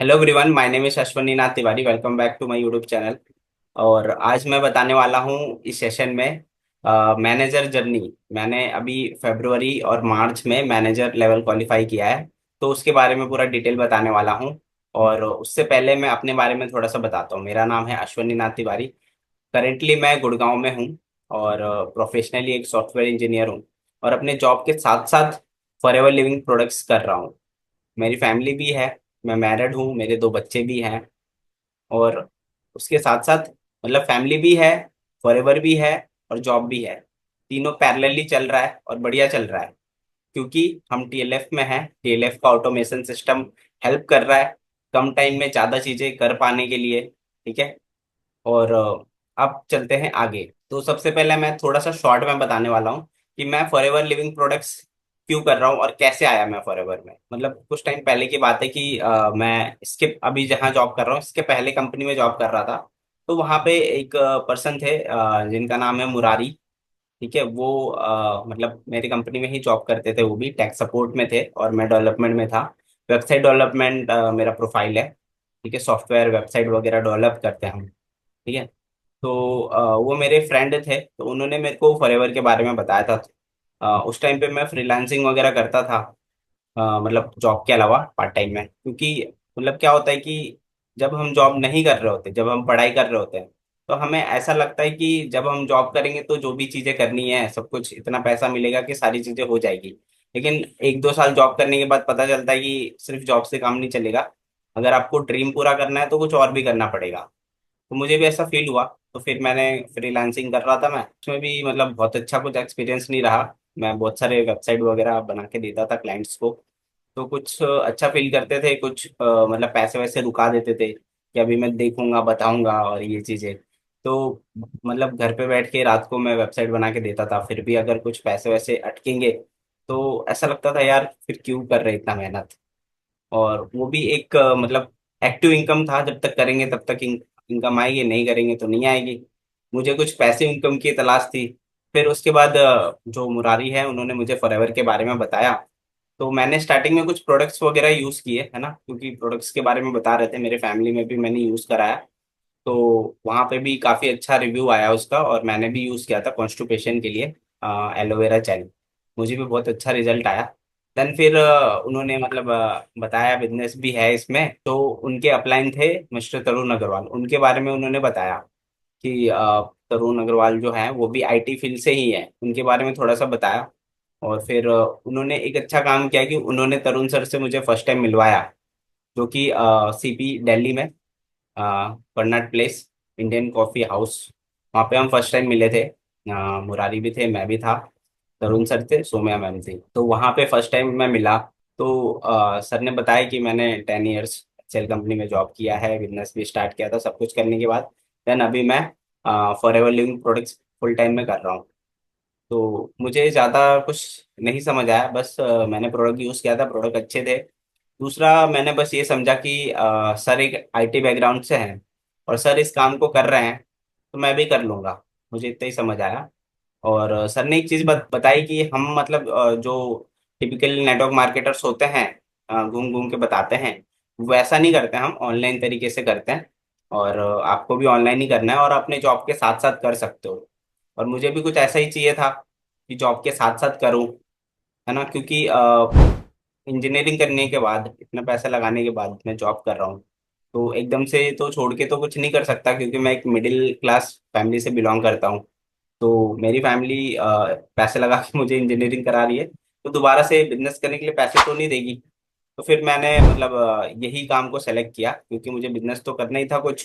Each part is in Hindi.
Hello everyone, my name is Ashwani Nath Tiwari. Welcome back to my YouTube channel. और आज मैं बताने वाला हूँ इस सेशन में मैनेजर जर्नी। मैंने अभी फरवरी और मार्च में मैनेजर लेवल क्वालिफाई किया है, तो उसके बारे में पूरा डिटेल बताने वाला हूँ। और उससे पहले मैं अपने बारे में थोड़ा सा बताता हूँ। मेरा नाम है अश्वनी नाथ तिवारी। करेंटली मैं गुड़गांव में हूँ और प्रोफेशनली एक सॉफ्टवेयर इंजीनियर हूँ। और अपने जॉब के साथ साथ फॉरएवर लिविंग प्रोडक्ट्स कर रहा हूँ। मेरी फैमिली भी है, मैं मैरिड हूँ, मेरे दो बच्चे भी हैं। और उसके साथ साथ मतलब फैमिली भी है, फॉरएवर भी है और जॉब भी है। तीनों पैरेलली चल रहा है और बढ़िया चल रहा है, क्योंकि हम टीएलएफ में हैं। टीएलएफ का ऑटोमेशन सिस्टम हेल्प कर रहा है कम टाइम में ज़्यादा चीज़ें कर पाने के लिए। ठीक है। और अब चलते हैं आगे। तो सबसे पहले मैं थोड़ा सा शॉर्ट में बताने वाला हूँ कि मैं फॉरएवर लिविंग प्रोडक्ट्स क्यों कर रहा हूँ और कैसे आया मैं फॉरएवर में। मतलब कुछ टाइम पहले की बात है कि मैं इसके अभी जहाँ जॉब कर रहा हूँ इसके पहले कंपनी में जॉब कर रहा था। तो वहाँ पे एक पर्सन थे जिनका नाम है मुरारी। ठीक है। वो मतलब मेरी कंपनी में ही जॉब करते थे। वो भी टेक सपोर्ट में थे और मैं डेवलपमेंट में था। वेबसाइट डेवलपमेंट मेरा प्रोफाइल है। ठीक है। सॉफ्टवेयर वेबसाइट वगैरह डेवलप करते हैं हम। ठीक है। तो वो मेरे फ्रेंड थे, तो उन्होंने मेरे को फॉरएवर के बारे में बताया था। उस टाइम पे मैं फ्रीलांसिंग वगैरह करता था, मतलब जॉब के अलावा पार्ट टाइम में। क्योंकि मतलब क्या होता है कि जब हम जॉब नहीं कर रहे होते, जब हम पढ़ाई कर रहे होते हैं, तो हमें ऐसा लगता है कि जब हम जॉब करेंगे तो जो भी चीज़ें करनी है सब कुछ इतना पैसा मिलेगा कि सारी चीज़ें हो जाएगी। लेकिन एक दो साल जॉब करने के बाद पता चलता है कि सिर्फ जॉब से काम नहीं चलेगा। अगर आपको ड्रीम पूरा करना है तो कुछ और भी करना पड़ेगा। तो मुझे भी ऐसा फील हुआ। तो फिर मैंने फ्रीलांसिंग कर रहा था मैं, उसमें भी मतलब बहुत अच्छा कुछ एक्सपीरियंस नहीं रहा। मैं बहुत सारे वेबसाइट वगैरह बना के देता था क्लाइंट्स को। तो कुछ अच्छा फील करते थे, कुछ मतलब पैसे वैसे रुका देते थे कि अभी मैं देखूंगा बताऊंगा और ये चीज़ें। तो मतलब घर पे बैठ के रात को मैं वेबसाइट बना के देता था, फिर भी अगर कुछ पैसे वैसे अटकेंगे तो ऐसा लगता था यार फिर क्यों कर रहे इतना मेहनत। और वो भी एक मतलब एक्टिव इनकम था, जब तक करेंगे तब तक इनकम आएगी, नहीं करेंगे तो नहीं आएगी। मुझे कुछ पैसिव इनकम की तलाश थी। फिर उसके बाद जो मुरारी है उन्होंने मुझे फॉरएवर के बारे में बताया। तो मैंने स्टार्टिंग में कुछ प्रोडक्ट्स वगैरह यूज़ किए है ना, क्योंकि प्रोडक्ट्स के बारे में बता रहे थे, मेरे फैमिली में भी मैंने यूज़ कराया। तो वहाँ पे भी काफ़ी अच्छा रिव्यू आया उसका, और मैंने भी यूज़ किया था कॉन्स्टिपेशन के लिए एलोवेरा जेल। मुझे भी बहुत अच्छा रिजल्ट आया। देन फिर उन्होंने मतलब बताया बिजनेस भी है इसमें। तो उनके अपलाइन थे मिस्टर तरुण अग्रवाल, उनके बारे में उन्होंने बताया कि तरुण अग्रवाल जो है वो भी आईटी फील्ड से ही है, उनके बारे में थोड़ा सा बताया। और फिर उन्होंने एक अच्छा काम किया कि उन्होंने तरुण सर से मुझे फर्स्ट टाइम मिलवाया, जो कि सीपी दिल्ली में Karnat place Indian coffee house, वहाँ पे हम फर्स्ट टाइम मिले थे। मुरारी भी थे, मैं भी था, तरुण सर थे, सोम्या मैम थी। तो वहाँ पे फर्स्ट टाइम मैं मिला। तो सर ने बताया कि मैंने 10 ईयर्स सेल कंपनी में जॉब किया है, बिजनेस भी स्टार्ट किया था, सब कुछ करने के बाद देन अभी मैं forever living products full time में कर रहा हूँ। तो मुझे ज़्यादा कुछ नहीं समझ आया, बस मैंने प्रोडक्ट यूज़ किया था, प्रोडक्ट अच्छे थे। दूसरा मैंने बस ये समझा कि सर एक आईटी बैकग्राउंड से हैं और सर इस काम को कर रहे हैं तो मैं भी कर लूँगा। मुझे इतना ही समझ आया। और सर ने एक चीज़ बताई कि हम मतलब जो टिपिकल नेटवर्क मार्केटर्स होते हैं, घूम घूम के बताते हैं, वैसा नहीं करते हैं, हम ऑनलाइन तरीके से करते हैं। और आपको भी ऑनलाइन ही करना है और अपने जॉब के साथ साथ कर सकते हो। और मुझे भी कुछ ऐसा ही चाहिए था कि जॉब के साथ साथ करूँ, है ना, क्योंकि इंजीनियरिंग करने के बाद इतना पैसा लगाने के बाद मैं जॉब कर रहा हूँ। तो एकदम से तो छोड़ के तो कुछ नहीं कर सकता, क्योंकि मैं एक मिडिल क्लास फैमिली से बिलोंग करता हूँ। तो मेरी फैमिली पैसे लगा के मुझे इंजीनियरिंग करा रही है, तो दोबारा से बिजनेस करने के लिए पैसे तो नहीं देगी। तो फिर मैंने मतलब यही काम को सेलेक्ट किया, क्योंकि मुझे बिजनेस तो करना ही था कुछ।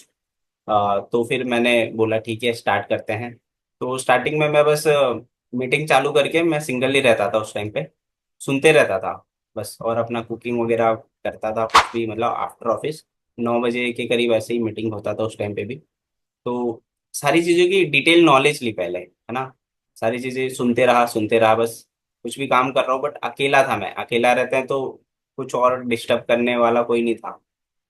तो फिर मैंने बोला ठीक है स्टार्ट करते हैं। तो स्टार्टिंग में मैं बस मीटिंग चालू करके मैं सिंगल ही रहता था उस टाइम पे, सुनते रहता था बस, और अपना कुकिंग वगैरह करता था कुछ भी, मतलब आफ्टर ऑफिस 9 बजे के करीब ऐसे ही मीटिंग होता था उस टाइम पे भी। तो सारी चीज़ों की डिटेल नॉलेज ली पहले, है ना। सारी चीज़ें सुनते रहा बस। कुछ भी काम कर रहा हूँ, बट अकेला था मैं, अकेला रहते हैं तो कुछ और डिस्टर्ब करने वाला कोई नहीं था।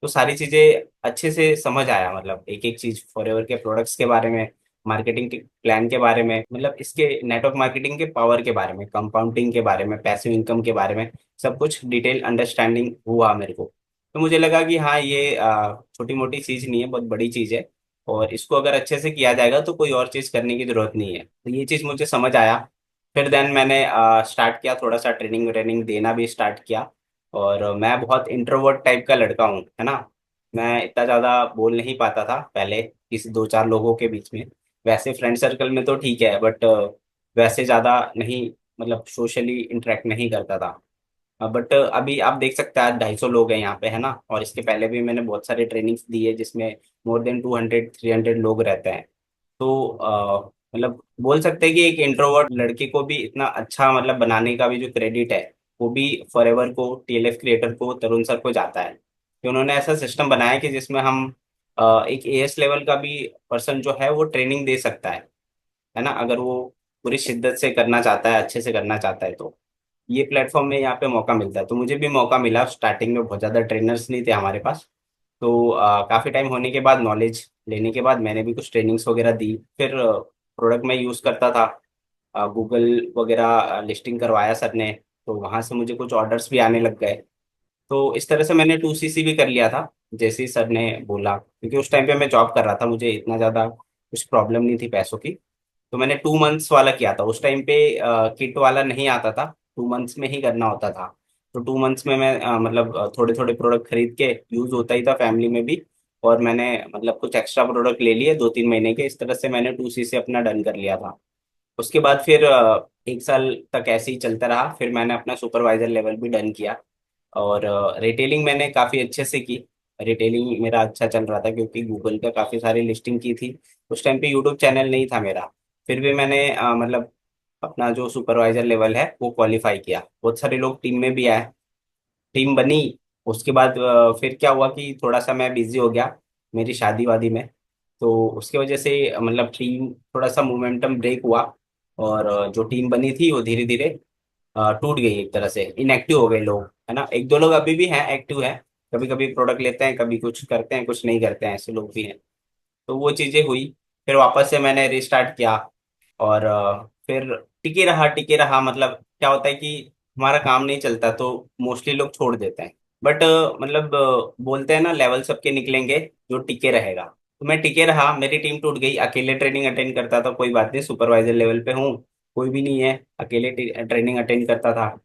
तो सारी चीज़ें अच्छे से समझ आया, मतलब एक एक चीज़ फॉरएवर के प्रोडक्ट्स के बारे में, मार्केटिंग के प्लान के बारे में, मतलब इसके नेटवर्क मार्केटिंग के पावर के बारे में, कंपाउंडिंग के बारे में, पैसिव इनकम के बारे में, सब कुछ डिटेल अंडरस्टैंडिंग हुआ मेरे को। तो मुझे लगा कि हाँ ये छोटी मोटी चीज़ नहीं है, बहुत बड़ी चीज़ है, और इसको अगर अच्छे से किया जाएगा तो कोई और चीज़ करने की जरूरत नहीं है। तो ये चीज़ मुझे समझ आया। फिर देन मैंने स्टार्ट किया, थोड़ा सा ट्रेनिंग व्रेनिंग देना भी स्टार्ट किया। और मैं बहुत इंट्रोवर्ट टाइप का लड़का हूँ, है ना। मैं इतना ज़्यादा बोल नहीं पाता था पहले किसी दो चार लोगों के बीच में। वैसे फ्रेंड सर्कल में तो ठीक है, बट वैसे ज़्यादा नहीं, मतलब सोशली इंटरेक्ट नहीं करता था। बट अभी आप देख सकते हैं आज 250 लोग हैं यहाँ पे, है ना। और इसके पहले भी मैंने बहुत सारी ट्रेनिंग्स दी है जिसमें मोर देन 200-300 लोग रहते हैं। तो मतलब बोल सकते हैं कि एक इंट्रोवर्ट लड़के को भी इतना अच्छा मतलब बनाने का भी जो क्रेडिट है, वो भी फॉरएवर को, टीएलएफ क्रिएटर को, तरुण सर को जाता है कि उन्होंने ऐसा सिस्टम बनाया कि जिसमें हम एक एएस लेवल का भी पर्सन जो है वो ट्रेनिंग दे सकता है ना, अगर वो पूरी शिद्दत से करना चाहता है, अच्छे से करना चाहता है तो। ये प्लेटफॉर्म में यहाँ पे मौका मिलता है, तो मुझे भी मौका मिला। स्टार्टिंग में बहुत ज़्यादा ट्रेनर्स नहीं थे हमारे पास। तो काफ़ी टाइम होने के बाद, नॉलेज लेने के बाद, मैंने भी कुछ ट्रेनिंग्स वगैरह दी। फिर प्रोडक्ट मैं यूज़ करता था, गूगल वगैरह लिस्टिंग करवाया सर ने, तो वहाँ से मुझे कुछ ऑर्डर्स भी आने लग गए। तो इस तरह से मैंने 2CC भी कर लिया था, जैसे ही सर ने बोला, क्योंकि उस टाइम पे मैं जॉब कर रहा था, मुझे इतना ज़्यादा कुछ प्रॉब्लम नहीं थी पैसों की। तो मैंने 2 मंथ्स वाला किया था उस टाइम पे। किट वाला नहीं आता था, 2 मंथ्स में ही करना होता था। तो 2 मंथ्स में मैं मतलब थोड़े थोड़े प्रोडक्ट खरीद के, यूज होता ही था फैमिली में भी। और मैंने मतलब कुछ एक्स्ट्रा प्रोडक्ट ले लिए 2-3 महीने के, इस तरह से मैंने 2C से अपना डन कर लिया था। उसके बाद फिर 1 साल तक ऐसे ही चलता रहा। फिर मैंने अपना सुपरवाइजर लेवल भी डन किया। और रिटेलिंग मैंने काफ़ी अच्छे से की। रिटेलिंग मेरा अच्छा चल रहा था क्योंकि गूगल का काफ़ी सारी लिस्टिंग की थी। उस टाइम पे यूट्यूब चैनल नहीं था मेरा। फिर भी मैंने मतलब अपना जो सुपरवाइजर लेवल है वो क्वालिफाई किया। बहुत सारे लोग टीम में भी आए, टीम बनी। उसके बाद फिर क्या हुआ कि थोड़ा सा मैं बिजी हो गया मेरी शादी वादी में। तो उसकी वजह से मतलब टीम थोड़ा सा मोमेंटम ब्रेक हुआ। और जो टीम बनी थी वो धीरे धीरे टूट गई, एक तरह से इनएक्टिव हो गए लोग, है ना। एक दो लोग अभी भी हैं, एक्टिव हैं। कभी कभी प्रोडक्ट लेते हैं, कभी कुछ करते हैं, कुछ नहीं करते हैं, ऐसे लोग भी हैं। तो वो चीज़ें हुई। फिर वापस से मैंने रिस्टार्ट किया। और फिर टिके रहा, मतलब क्या होता है कि हमारा काम नहीं चलता तो मोस्टली लोग छोड़ देते हैं। बट मतलब बोलते हैं ना, लेवल सबके निकलेंगे, जो टिके रहेगा। तो मैं टिके रहा, मेरी टीम टूट गई, अकेले ट्रेनिंग अटेंड करता था, कोई बात नहीं, सुपरवाइजर लेवल पे हूँ, कोई भी नहीं है, अकेले ट्रेनिंग अटेंड करता था।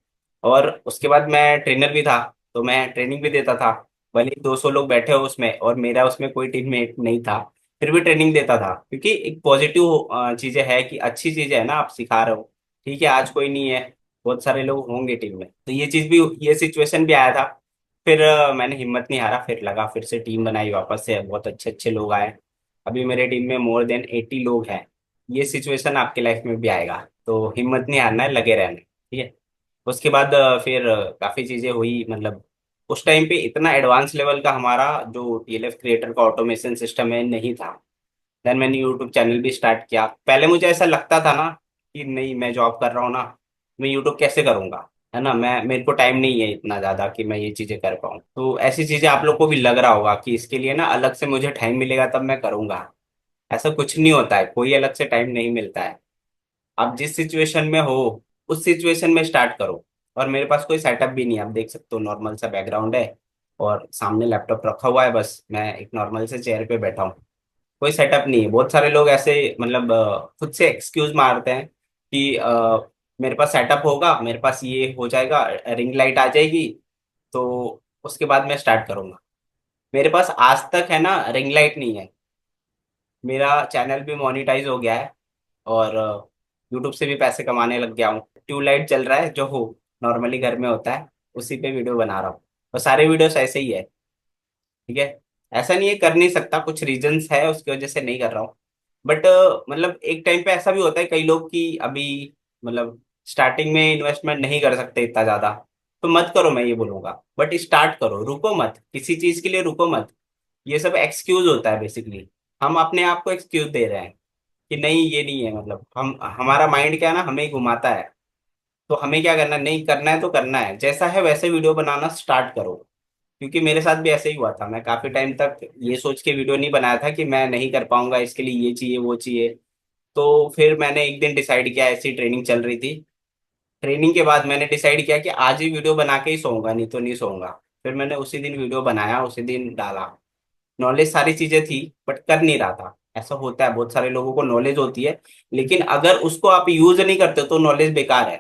और उसके बाद मैं ट्रेनर भी था, तो मैं ट्रेनिंग भी देता था। भले ही 200 लोग बैठे हो उसमें और मेरा उसमें कोई टीममेट नहीं था, फिर भी ट्रेनिंग देता था, क्योंकि एक पॉजिटिव चीजें है कि अच्छी चीजें है ना, आप सिखा रहे हो। ठीक है, आज कोई नहीं है, बहुत सारे लोग होंगे टीम में, तो ये चीज भी, ये सिचुएशन भी आया था। फिर मैंने हिम्मत नहीं हारा, फिर लगा, फिर से टीम बनाई वापस से, बहुत अच्छे अच्छे लोग आए। अभी मेरे टीम में मोर देन 80 लोग हैं। ये सिचुएशन आपके लाइफ में भी आएगा, तो हिम्मत नहीं हारना है, लगे रहना है, ठीक है। उसके बाद फिर काफी चीजें हुई, मतलब उस टाइम पे इतना एडवांस लेवल का हमारा जो टीएलएफ क्रिएटर का ऑटोमेशन सिस्टम है नहीं था। देन मैंने यूट्यूब चैनल भी स्टार्ट किया। पहले मुझे ऐसा लगता था ना कि नहीं, मैं जॉब कर रहा हूँ ना, मैं यूट्यूब कैसे करूंगा, है ना। मैं, मेरे को टाइम नहीं है इतना ज्यादा कि मैं ये चीजें कर पाऊँ। तो ऐसी चीजें आप लोग को भी लग रहा होगा कि इसके लिए ना अलग से मुझे टाइम मिलेगा तब मैं करूंगा। ऐसा कुछ नहीं होता है, कोई अलग से टाइम नहीं मिलता है। आप जिस सिचुएशन में हो उस सिचुएशन में स्टार्ट करो। और मेरे पास कोई सेटअप भी नहीं है, आप देख सकते हो, नॉर्मल सा बैकग्राउंड है और सामने लैपटॉप रखा हुआ है, बस मैं एक नॉर्मल से चेयर पे बैठा हूँ। कोई सेटअप नहीं है। बहुत सारे लोग ऐसे मतलब खुद से एक्सक्यूज मारते हैं कि मेरे पास सेटअप होगा, मेरे पास ये हो जाएगा, रिंग लाइट आ जाएगी, तो उसके बाद मैं स्टार्ट करूंगा। मेरे पास आज तक है ना रिंग लाइट नहीं है। मेरा चैनल भी मोनिटाइज हो गया है और यूट्यूब से भी पैसे कमाने लग गया हूँ। ट्यूबलाइट चल रहा है जो हो नॉर्मली घर में होता है, उसी पे वीडियो बना रहा हूँ। और सारे वीडियोस ऐसे ही है, ठीक है। ऐसा नहीं है कर नहीं सकता, कुछ रीजंस है उसकी वजह से नहीं कर रहा हूँ। बट मतलब एक टाइम पे ऐसा भी होता है कई लोग कि अभी मतलब स्टार्टिंग में इन्वेस्टमेंट नहीं कर सकते इतना ज्यादा, तो मत करो, मैं ये बोलूंगा। बट स्टार्ट करो, रुको मत, किसी चीज के लिए रुको मत। ये सब एक्सक्यूज होता है बेसिकली। हम अपने आप को एक्सक्यूज दे रहे हैं कि नहीं ये नहीं है, मतलब हम, हमारा माइंड क्या है ना, हमें ही घुमाता है। तो हमें क्या करना है, नहीं करना है तो करना है, जैसा है वैसे वीडियो बनाना स्टार्ट करो। क्योंकि मेरे साथ भी ऐसे ही हुआ था, मैं काफी टाइम तक ये सोच के वीडियो नहीं बनाया था कि मैं नहीं कर पाऊंगा, इसके लिए ये चाहिए वो चाहिए। तो फिर मैंने एक दिन डिसाइड किया, ऐसी ट्रेनिंग चल रही थी। ट्रेनिंग के बाद मैंने डिसाइड किया कि आज ही वीडियो बना के ही सोऊंगा, नहीं तो नहीं सोऊंगा। फिर मैंने उसी दिन वीडियो बनाया, उसी दिन डाला। नॉलेज सारी चीजें थी, बट कर नहीं रहा था। ऐसा होता है, बहुत सारे लोगों को नॉलेज होती है, लेकिन अगर उसको आप यूज नहीं करते तो नॉलेज बेकार है।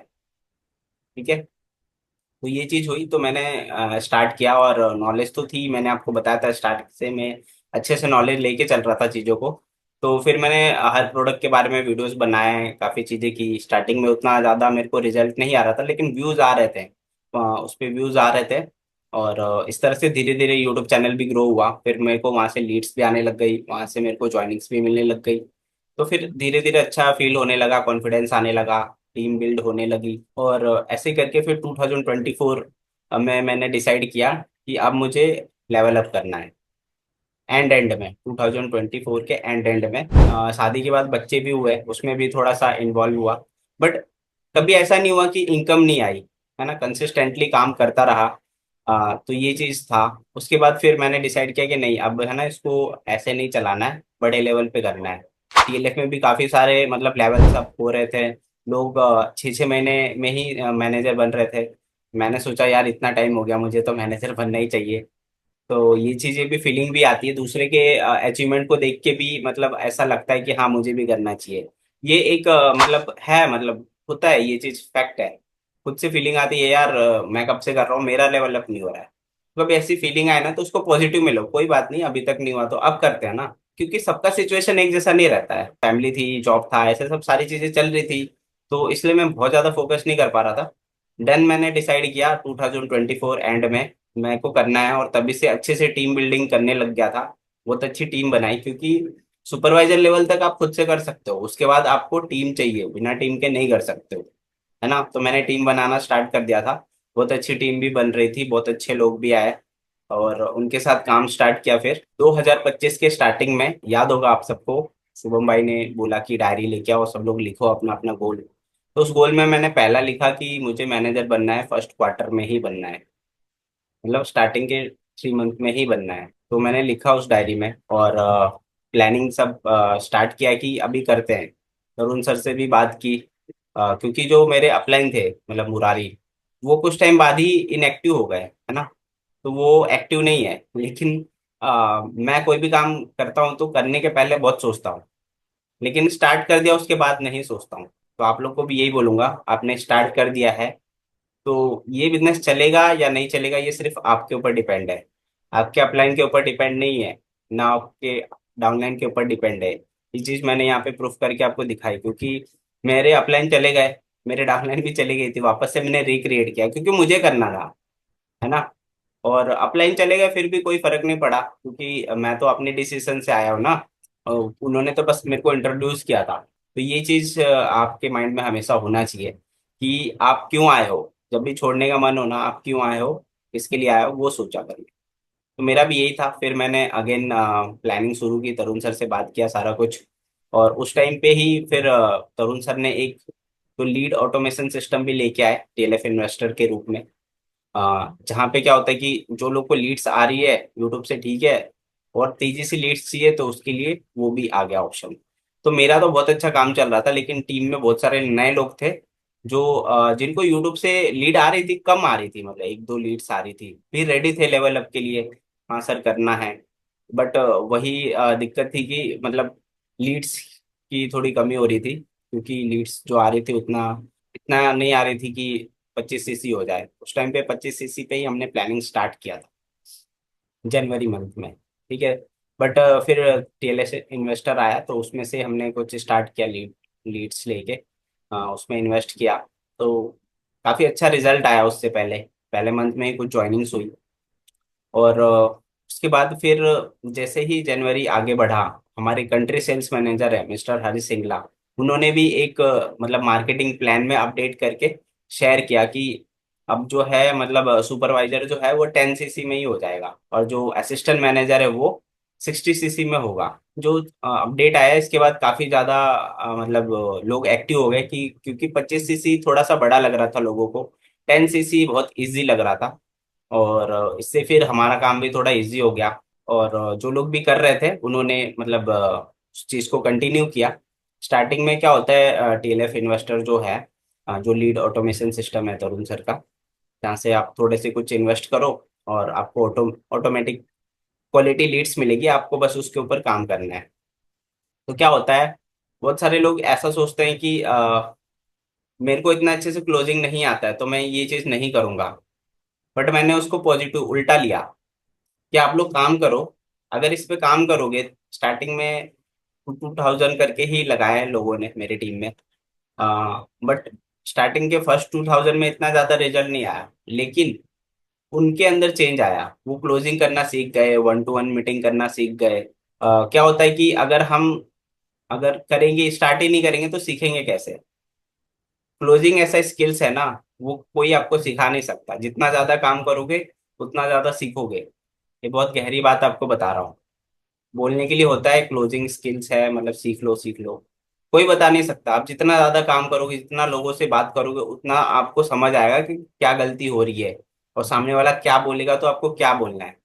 ठीक है। तो ये चीज हुई, तो मैंने स्टार्ट किया, और नॉलेज तो थी, मैंने आपको बताया था स्टार्ट से मैं अच्छे से नॉलेज लेके चल रहा था चीजों को। तो फिर मैंने हर प्रोडक्ट के बारे में वीडियोस बनाए, काफी चीजें की। स्टार्टिंग में उतना ज्यादा मेरे को रिजल्ट नहीं आ रहा था, लेकिन व्यूज आ रहे थे। उस पे व्यूज आ रहे थे। और इस तरह से धीरे धीरे यूट्यूब चैनल भी ग्रो हुआ। फिर मेरे को वहां से लीड्स भी आने लग गई, वहां से मेरे को ज्वाइनिंग्स भी मिलने लग गई। तो फिर धीरे धीरे अच्छा फील होने लगा, कॉन्फिडेंस आने लगा, टीम बिल्ड होने लगी। और ऐसे करके फिर 2024 में मैंने डिसाइड किया कि अब मुझे लेवल अप करना है। एंड में 2024 के एंड में शादी के बाद बच्चे भी हुए, उसमें भी थोड़ा सा इन्वॉल्व हुआ। बट कभी ऐसा नहीं हुआ कि इनकम नहीं आई, है ना, कंसिस्टेंटली काम करता रहा। तो ये चीज था। उसके बाद फिर मैंने डिसाइड किया कि नहीं, अब है ना, इसको ऐसे नहीं चलाना है, बड़े लेवल पे करना है। टीएलएफ में भी काफी सारे मतलब लेवल्स अप हो रहे थे। लोग 6 6 महीने में ही मैनेजर बन रहे थे। मैंने सोचा यार इतना टाइम हो गया, मुझे तो मैनेजर बनना ही चाहिए। तो ये चीजें भी, फीलिंग भी आती है दूसरे के अचीवमेंट को देख के भी, मतलब ऐसा लगता है कि हाँ मुझे भी करना चाहिए। ये एक मतलब है, मतलब होता है, ये चीज फैक्ट है। खुद से फीलिंग आती है यार, मैं कब से कर रहा हूँ, मेरा लेवल अप नहीं हो रहा है। तो कभी ऐसी फीलिंग आए ना, तो उसको पॉजिटिव में लो, कोई बात नहीं, अभी तक नहीं हुआ तो अब करते हैं ना। क्योंकि सबका सिचुएशन एक जैसा नहीं रहता है, फैमिली थी, जॉब था, ऐसे सब सारी चीजें चल रही थी। तो इसलिए मैं बहुत ज्यादा फोकस नहीं कर पा रहा था। देन मैंने डिसाइड किया 2024 एंड में मेरे को करना है, और तभी से अच्छे से टीम बिल्डिंग करने लग गया था। बहुत अच्छी टीम बनाई, क्योंकि सुपरवाइजर लेवल तक आप खुद से कर सकते हो, उसके बाद आपको टीम चाहिए, बिना टीम के नहीं कर सकते हो, है ना। तो मैंने टीम बनाना स्टार्ट कर दिया था। बहुत अच्छी टीम भी बन रही थी, बहुत अच्छे लोग भी आए, और उनके साथ काम स्टार्ट किया। फिर 2025 के स्टार्टिंग में, याद होगा आप सबको, शुभम भाई ने बोला कि डायरी लेके आओ, सब लोग लिखो अपना अपना गोल। तो उस गोल में मैंने पहला लिखा कि मुझे मैनेजर बनना है, फर्स्ट क्वार्टर में ही बनना है, मतलब स्टार्टिंग के 3 मंथ में ही बनना है। तो मैंने लिखा उस डायरी में, और प्लानिंग सब स्टार्ट किया कि अभी करते हैं। तरुण सर से भी बात की, क्योंकि जो मेरे अपलाइन थे, मतलब मुरारी, वो कुछ टाइम बाद ही इनएक्टिव हो गए, है ना। तो वो एक्टिव नहीं है, लेकिन मैं कोई भी काम करता हूँ तो करने के पहले बहुत सोचता हूँ, लेकिन स्टार्ट कर दिया उसके बाद नहीं सोचता हूँ। तो आप लोग को भी यही बोलूंगा, आपने स्टार्ट कर दिया है तो ये बिजनेस चलेगा या नहीं चलेगा, ये सिर्फ आपके ऊपर डिपेंड है, आपके अपलाइन के ऊपर डिपेंड नहीं है, ना आपके डाउनलाइन के ऊपर डिपेंड है। ये चीज मैंने यहाँ पे प्रूफ करके आपको दिखाई, क्योंकि मेरे अपलाइन चले गए, मेरे डाउनलाइन भी चली गई थी, वापस से मैंने रिक्रिएट किया क्योंकि मुझे करना था, है ना। और अपलाइन चले गए फिर भी कोई फर्क नहीं पड़ा, क्योंकि मैं तो अपने डिसीजन से आया हूँ ना। उन्होंने तो बस मेरे को इंट्रोड्यूस किया था। तो ये चीज आपके माइंड में हमेशा होना चाहिए कि आप क्यों आए हो, जब भी छोड़ने का मन हो ना, आप क्यों आए हो, किसके लिए आए हो, वो सोचा करिए। तो मेरा भी यही था। फिर मैंने अगेन प्लानिंग शुरू की, तरुण सर से बात किया सारा कुछ। और उस टाइम पे ही फिर तरुण सर ने एक तो लीड ऑटोमेशन सिस्टम भी लेके आए टीएलएफ इन्वेस्टर के रूप में। जहाँ पे क्या होता है कि जो लोग को लीड्स आ रही है यूट्यूब से, ठीक है, और तेजी से लीड्स चाहिए, तो उसके लिए वो भी आ गया ऑप्शन। तो मेरा तो बहुत अच्छा काम चल रहा था, लेकिन टीम में बहुत सारे नए लोग थे जो जिनको यूट्यूब से लीड आ रही थी, कम आ रही थी, मतलब एक दो लीड्स आ रही थी, फिर रेडी थे लेवल अप के लिए, हाँ सर करना है। बट वही दिक्कत थी कि मतलब लीड्स की थोड़ी कमी हो रही थी, क्योंकि लीड्स जो आ रही थी उतना इतना नहीं आ रही थी कि 25 सीसी हो जाए। उस टाइम पे 25 सीसी पे ही हमने प्लानिंग स्टार्ट किया था, जनवरी मंथ में। ठीक है। बट फिर टीएलएस इन्वेस्टर आया, तो उसमें से हमने कुछ स्टार्ट किया, लीड्स लेके उसमें इन्वेस्ट किया। तो काफ़ी अच्छा रिजल्ट आया उससे पहले, पहले मंथ में ही कुछ ज्वाइनिंग्स हुई। और उसके बाद फिर जैसे ही जनवरी आगे बढ़ा, हमारे कंट्री सेल्स मैनेजर है मिस्टर हरि सिंगला, उन्होंने भी एक मतलब मार्केटिंग प्लान में अपडेट करके शेयर किया कि अब जो है, मतलब सुपरवाइजर जो है वो 10 सीसी में ही हो जाएगा, और जो असिस्टेंट मैनेजर है वो 60 सीसी में होगा। जो अपडेट आया इसके बाद काफी ज्यादा मतलब लोग एक्टिव हो गए, कि क्योंकि 25 सीसी थोड़ा सा बड़ा लग रहा था लोगों को, 10 सीसी बहुत इजी लग रहा था। और इससे फिर हमारा काम भी थोड़ा इजी हो गया। और जो लोग भी कर रहे थे उन्होंने मतलब उस चीज़ को कंटिन्यू किया। स्टार्टिंग में क्या होता है, टीएलएफ इन्वेस्टर जो है, जो लीड ऑटोमेशन सिस्टम है तरुण सर का, जहाँ से आप थोड़े से कुछ इन्वेस्ट करो, और आपको ऑटोमेटिक क्वालिटी लीड्स मिलेगी, आपको बस उसके ऊपर काम करना है। तो क्या होता है, बहुत सारे लोग ऐसा सोचते हैं कि मेरे को इतना अच्छे से क्लोजिंग नहीं आता है तो मैं ये चीज़ नहीं करूंगा। बट मैंने उसको पॉजिटिव उल्टा लिया कि आप लोग काम करो। अगर इस पे काम करोगे, स्टार्टिंग में 2000 करके ही लगाए हैं लोगों ने मेरी टीम में। बट स्टार्टिंग के फर्स्ट 2000 में इतना ज्यादा रिजल्ट नहीं आया, लेकिन उनके अंदर चेंज आया। वो क्लोजिंग करना सीख गए, 1 to 1 मीटिंग करना सीख गए। क्या होता है कि अगर करेंगे, स्टार्ट ही नहीं करेंगे तो सीखेंगे कैसे। क्लोजिंग ऐसा स्किल्स है ना, वो कोई आपको सिखा नहीं सकता। जितना ज्यादा काम करोगे उतना ज्यादा सीखोगे। ये बहुत गहरी बात आपको बता रहा हूँ। बोलने के लिए होता है क्लोजिंग स्किल्स है, मतलब सीख लो सीख लो, कोई बता नहीं सकता। आप जितना ज्यादा काम करोगे, जितना लोगों से बात करोगे, उतना आपको समझ आएगा कि क्या गलती हो रही है और सामने वाला क्या बोलेगा तो आपको क्या बोलना है।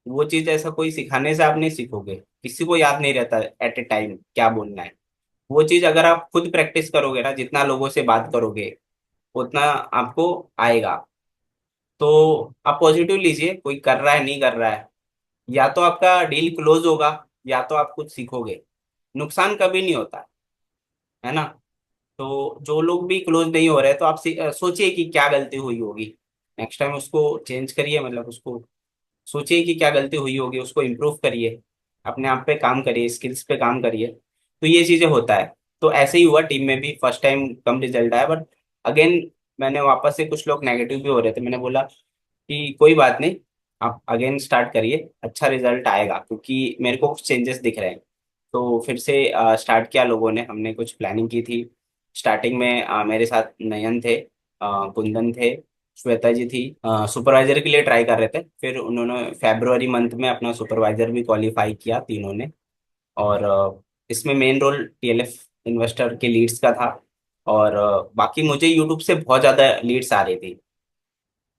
वो चीज ऐसा कोई सिखाने से आप नहीं सीखोगे। किसी को याद नहीं रहता एट ए टाइम क्या बोलना है। वो चीज अगर आप खुद प्रैक्टिस करोगे ना, जितना लोगों से बात करोगे उतना आपको आएगा। तो आप पॉजिटिव लीजिए, कोई कर रहा है नहीं कर रहा है, या तो आपका डील क्लोज होगा या तो आप कुछ सीखोगे। नुकसान कभी नहीं होता है ना। तो जो लोग भी क्लोज नहीं हो रहे, तो आप सोचिए कि क्या गलती हुई होगी। नेक्स्ट टाइम उसको चेंज करिए, मतलब उसको सोचिए कि क्या गलती हुई होगी, उसको इम्प्रूव करिए, अपने आप पे काम करिए, स्किल्स पे काम करिए। तो ये चीजें होता है। तो ऐसे ही हुआ टीम में भी, फर्स्ट टाइम कम रिजल्ट आया, बट अगेन मैंने वापस से, कुछ लोग नेगेटिव भी हो रहे थे, मैंने बोला कि कोई बात नहीं, आप अगेन स्टार्ट करिए, अच्छा रिजल्ट आएगा, क्योंकि मेरे को कुछ चेंजेस दिख रहे हैं। तो फिर से स्टार्ट किया लोगों ने, हमने कुछ प्लानिंग की थी। स्टार्टिंग में मेरे साथ नयन थे, कुंदन थे, श्वेता जी थी। सुपरवाइजर के लिए ट्राई कर रहे थे, फिर उन्होंने फरवरी मंथ में अपना सुपरवाइजर भी क्वालिफाई किया तीनों ने। और इसमें मेन रोल टीएलएफ इन्वेस्टर के लीड्स का था। और बाकी मुझे यूट्यूब से बहुत ज़्यादा लीड्स आ रही थी।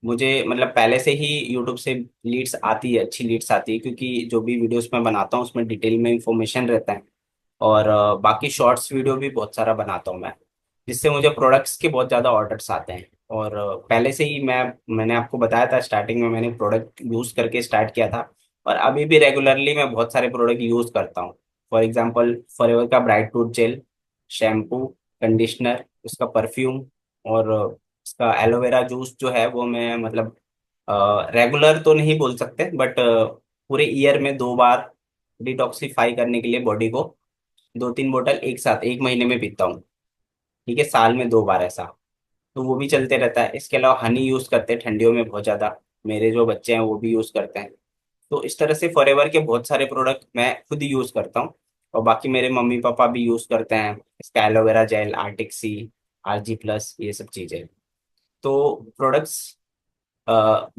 मुझे मतलब पहले से ही यूट्यूब से लीड्स आती है, अच्छी लीड्स आती है, क्योंकि जो भी वीडियोस मैं बनाता हूँ उसमें डिटेल में इंफॉर्मेशन रहता है। और बाकी शॉर्ट्स वीडियो भी बहुत सारा बनाता हूँ मैं, जिससे मुझे प्रोडक्ट्स के बहुत ज़्यादा ऑर्डर्स आते हैं। और पहले से ही मैंने आपको बताया था, स्टार्टिंग में मैंने प्रोडक्ट यूज़ करके स्टार्ट किया था। और अभी भी रेगुलरली मैं बहुत सारे प्रोडक्ट यूज़ करता हूँ। फॉर एग्जांपल फॉरएवर का bright tooth gel, shampoo, conditioner, उसका परफ्यूम, और इसका एलोवेरा जूस जो है वो मैं मतलब रेगुलर तो नहीं बोल सकते, बट पूरे ईयर में 2 बार डिटॉक्सिफाई करने के लिए बॉडी को 2-3 बोतल एक साथ एक महीने में पीता हूँ। ठीक है, साल में 2 बार ऐसा। तो वो भी चलते रहता है। इसके अलावा हनी यूज़ करते हैं ठंडियों में बहुत ज़्यादा, मेरे जो बच्चे हैं वो भी यूज़ करते हैं। तो इस तरह से फॉरएवर के बहुत सारे प्रोडक्ट मैं खुद यूज़ करता हूँ। और बाकी मेरे मम्मी पापा भी यूज़ करते हैं, इसका एलोवेरा जेल, आर्टिक सी, RG+, ये सब चीज़ें। तो प्रोडक्ट्स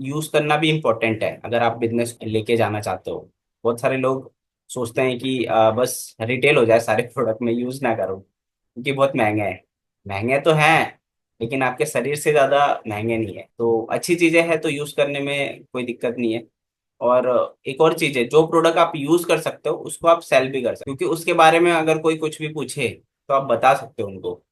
यूज करना भी इम्पोर्टेंट है अगर आप बिजनेस लेके जाना चाहते हो। बहुत सारे लोग सोचते हैं कि बस रिटेल हो जाए, सारे प्रोडक्ट में यूज ना करो, क्योंकि बहुत महंगे हैं। महंगे तो हैं, लेकिन आपके शरीर से ज्यादा महंगे नहीं है। तो अच्छी चीजें हैं तो यूज करने में कोई दिक्कत नहीं है। और एक और चीज है, जो प्रोडक्ट आप यूज कर सकते हो उसको आप सेल भी कर सकते हो, क्योंकि उसके बारे में अगर कोई कुछ भी पूछे तो आप बता सकते हो उनको।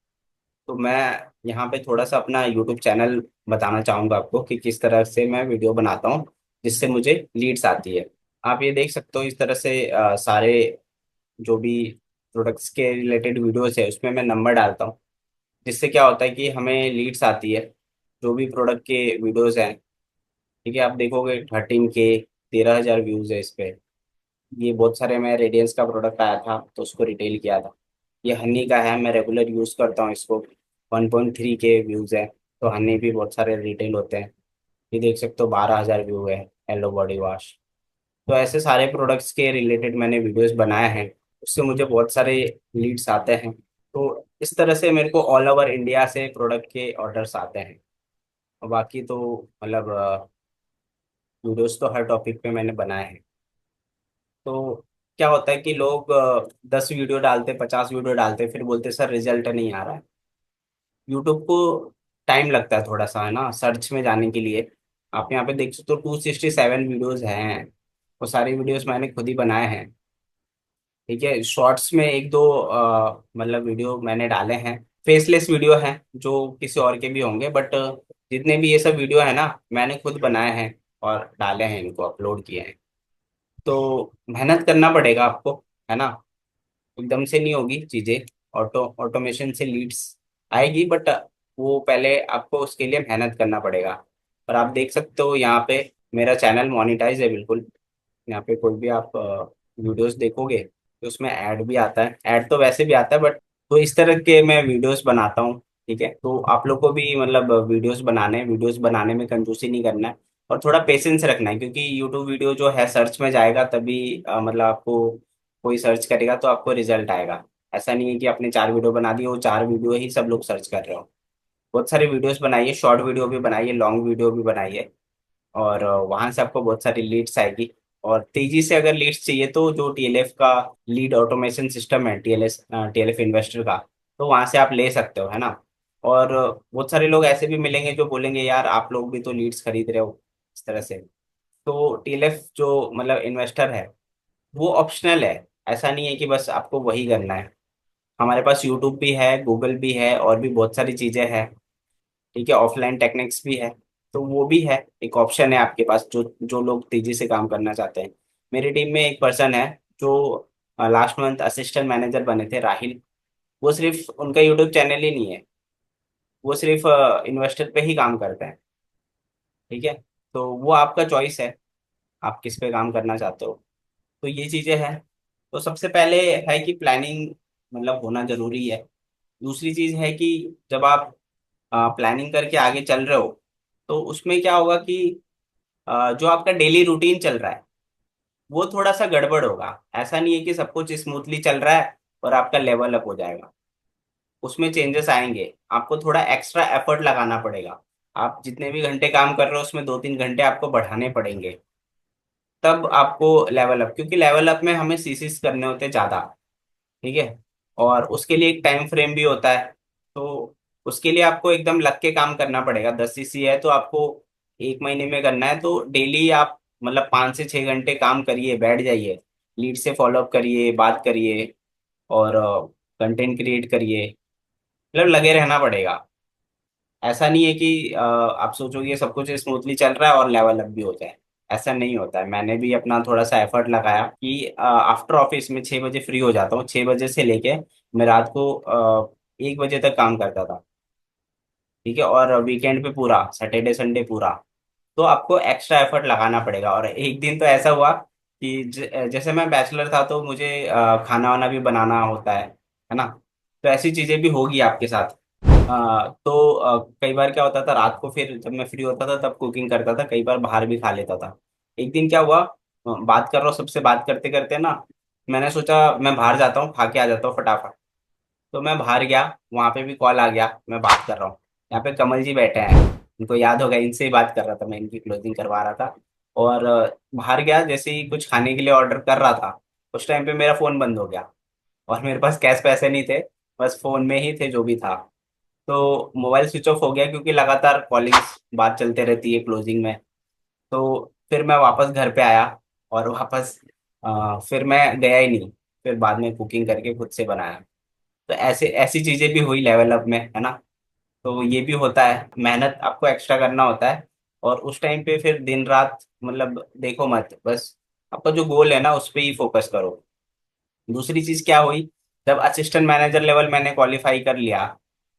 तो मैं यहाँ पे थोड़ा सा अपना यूट्यूब चैनल बताना चाहूंगा आपको कि किस तरह से मैं वीडियो बनाता हूँ जिससे मुझे लीड्स आती है। आप ये देख सकते हो इस तरह से सारे जो भी प्रोडक्ट्स के रिलेटेड वीडियोस है उसमें मैं नंबर डालता हूँ, जिससे क्या होता है कि हमें लीड्स आती है। जो भी प्रोडक्ट के वीडियोस हैं, ठीक है, आप देखोगे 13K, 13,000 व्यूज है इस पे। ये बहुत सारे, मैं रेडियंस का प्रोडक्ट आया था तो उसको रिटेल किया था। ये हनी का है, मैं रेगुलर यूज़ करता हूँ इसको, 1.3K व्यूज़ है। तो हनी भी बहुत सारे रिटेल होते हैं। ये देख सकते हो 12,000 व्यू है, हेलो बॉडी वॉश। तो ऐसे सारे प्रोडक्ट्स के रिलेटेड मैंने वीडियोस बनाए हैं, उससे मुझे बहुत सारे लीड्स आते हैं। तो इस तरह से मेरे को ऑल ओवर इंडिया से प्रोडक्ट के ऑर्डर्स आते हैं। और बाकी तो मतलब वीडियोस तो हर टॉपिक पे मैंने बनाए हैं। तो क्या होता है कि लोग 10 वीडियो डालते, 50 वीडियो डालते, फिर बोलते सर रिजल्ट नहीं आ रहा है। यूट्यूब को टाइम लगता है थोड़ा सा, है ना, सर्च में जाने के लिए। आप यहाँ पे देख सकते हो 267 वीडियोज हैं। वो सारी वीडियोस मैंने खुद ही बनाए हैं। ठीक है, शॉर्ट्स में एक दो मतलब वीडियो मैंने डाले हैं, फेसलेस वीडियो हैं जो किसी और के भी होंगे, बट जितने भी ये सब वीडियो है ना मैंने खुद बनाए हैं। और डाले हैं, इनको अपलोड किए हैं। तो मेहनत करना पड़ेगा आपको, है ना। एकदम से नहीं होगी चीजें। ऑटोमेशन से लीड्स आएगी, बट वो पहले आपको उसके लिए मेहनत करना पड़ेगा। और आप देख सकते हो यहाँ पे मेरा चैनल मोनेटाइज है बिल्कुल। यहाँ पे कोई भी आप वीडियोस देखोगे तो उसमें ऐड भी आता है। ऐड तो वैसे भी आता है, बट तो इस तरह के मैं वीडियोस बनाता हूँ। ठीक है, तो आप लोग को भी मतलब वीडियोस बनाने में कंजूसी नहीं करना है। और थोड़ा पेशेंस रखना है, क्योंकि यूट्यूब वीडियो जो है सर्च में जाएगा तभी मतलब आपको कोई सर्च करेगा तो आपको रिजल्ट आएगा। ऐसा नहीं है कि आपने 4 वीडियो बना दिए, वो 4 वीडियो ही सब लोग सर्च कर रहे हो। बहुत सारे वीडियोस बनाइए, शॉर्ट वीडियो भी बनाइए, लॉन्ग वीडियो भी बनाइए। और वहां से आपको बहुत सारी लीड्स आएगी। और तेजी से अगर लीड्स चाहिए तो जो टीएलएफ का लीड ऑटोमेशन सिस्टम है, टीएलएफ इन्वेस्टर का, तो वहां से आप ले सकते हो, है ना। और बहुत सारे लोग ऐसे भी मिलेंगे जो बोलेंगे यार आप लोग भी तो लीड्स खरीद रहे हो, इस तरह से। तो टीएलएफ जो मतलब इन्वेस्टर है वो ऑप्शनल है। ऐसा नहीं है कि बस आपको वही करना है। हमारे पास यूट्यूब भी है, गूगल भी है, और भी बहुत सारी चीजें हैं। ठीक है, ऑफलाइन टेक्निक्स भी है। तो वो भी है, एक ऑप्शन है आपके पास, जो जो लोग तेजी से काम करना चाहते हैं। मेरी टीम में एक पर्सन है जो लास्ट मंथ असिस्टेंट मैनेजर बने थे, राहिल। वो सिर्फ उनका यूट्यूब चैनल ही नहीं है, वो सिर्फ इन्वेस्टर पे ही काम करते हैं। ठीक है, तो वो आपका चॉइस है, आप किस पे काम करना चाहते हो। तो ये चीजें हैं। तो सबसे पहले है कि प्लानिंग मतलब होना जरूरी है। दूसरी चीज है कि जब आप प्लानिंग करके आगे चल रहे हो तो उसमें क्या होगा कि जो आपका डेली रूटीन चल रहा है वो थोड़ा सा गड़बड़ होगा। ऐसा नहीं है कि सब कुछ स्मूथली चल रहा है और आपका लेवल अप हो जाएगा। उसमें चेंजेस आएंगे, आपको थोड़ा एक्स्ट्रा एफर्ट लगाना पड़ेगा। आप जितने भी घंटे काम कर रहे हो उसमें 2-3 घंटे आपको बढ़ाने पड़ेंगे, तब आपको लेवल अप, क्योंकि लेवल अप में हमें सीसीस करने होते हैं ज़्यादा। ठीक है, और उसके लिए एक टाइम फ्रेम भी होता है। तो उसके लिए आपको एकदम लग के काम करना पड़ेगा। 10 सीसी है तो आपको 1 महीने में करना है, तो डेली आप मतलब 5 से 6 घंटे काम करिए, बैठ जाइए, लीड से फॉलोअप करिए, बात करिए, और कंटेंट क्रिएट करिए। मतलब लगे रहना पड़ेगा। ऐसा नहीं है कि आप सोचोगे सब कुछ स्मूथली चल रहा है और लेवल अप भी हो जाए। ऐसा नहीं होता है। मैंने भी अपना थोड़ा सा एफर्ट लगाया कि आफ्टर ऑफिस में 6 बजे फ्री हो जाता हूँ। 6 बजे से लेके मैं रात को 1 बजे तक काम करता था। ठीक है, और वीकेंड पे पूरा सैटरडे संडे पूरा। तो आपको एक्स्ट्रा एफर्ट लगाना पड़ेगा। और एक दिन तो ऐसा हुआ कि जैसे मैं बैचलर था तो मुझे खाना वाना भी बनाना होता है ना। तो ऐसी चीजें भी होगी आपके साथ। तो कई बार क्या होता था, रात को फिर जब मैं फ्री होता था तब कुकिंग करता था, कई बार बाहर भी खा लेता था। एक दिन क्या हुआ, बात कर रहा हूँ सबसे, बात करते करते ना मैंने सोचा मैं बाहर जाता हूँ, खा के आ जाता हूँ फटाफट। तो मैं बाहर गया, वहां पे भी कॉल आ गया, मैं बात कर रहा हूँ। यहाँ पे कमल जी बैठे हैं, उनको याद होगा, इनसे ही बात कर रहा था मैं, इनकी क्लोजिंग करवा रहा था। और बाहर गया, जैसे ही कुछ खाने के लिए ऑर्डर कर रहा था उस टाइम पे मेरा फोन बंद हो गया। और मेरे पास कैश पैसे नहीं थे, बस फोन में ही थे जो भी था। तो मोबाइल स्विच ऑफ हो गया, क्योंकि लगातार कॉलिंग्स बात चलते रहती है क्लोजिंग में। तो फिर मैं वापस घर पे आया, और वापस फिर मैं गया ही नहीं। फिर बाद में कुकिंग करके खुद से बनाया। तो ऐसे ऐसी चीजें भी हुई लेवल अप में, है ना। तो ये भी होता है, मेहनत आपको एक्स्ट्रा करना होता है। और उस टाइम पे फिर दिन रात मतलब देखो मत, बस आपका जो गोल है ना उस पे ही फोकस करो। दूसरी चीज क्या हुई, जब असिस्टेंट मैनेजर लेवल मैंने क्वालिफाई कर लिया,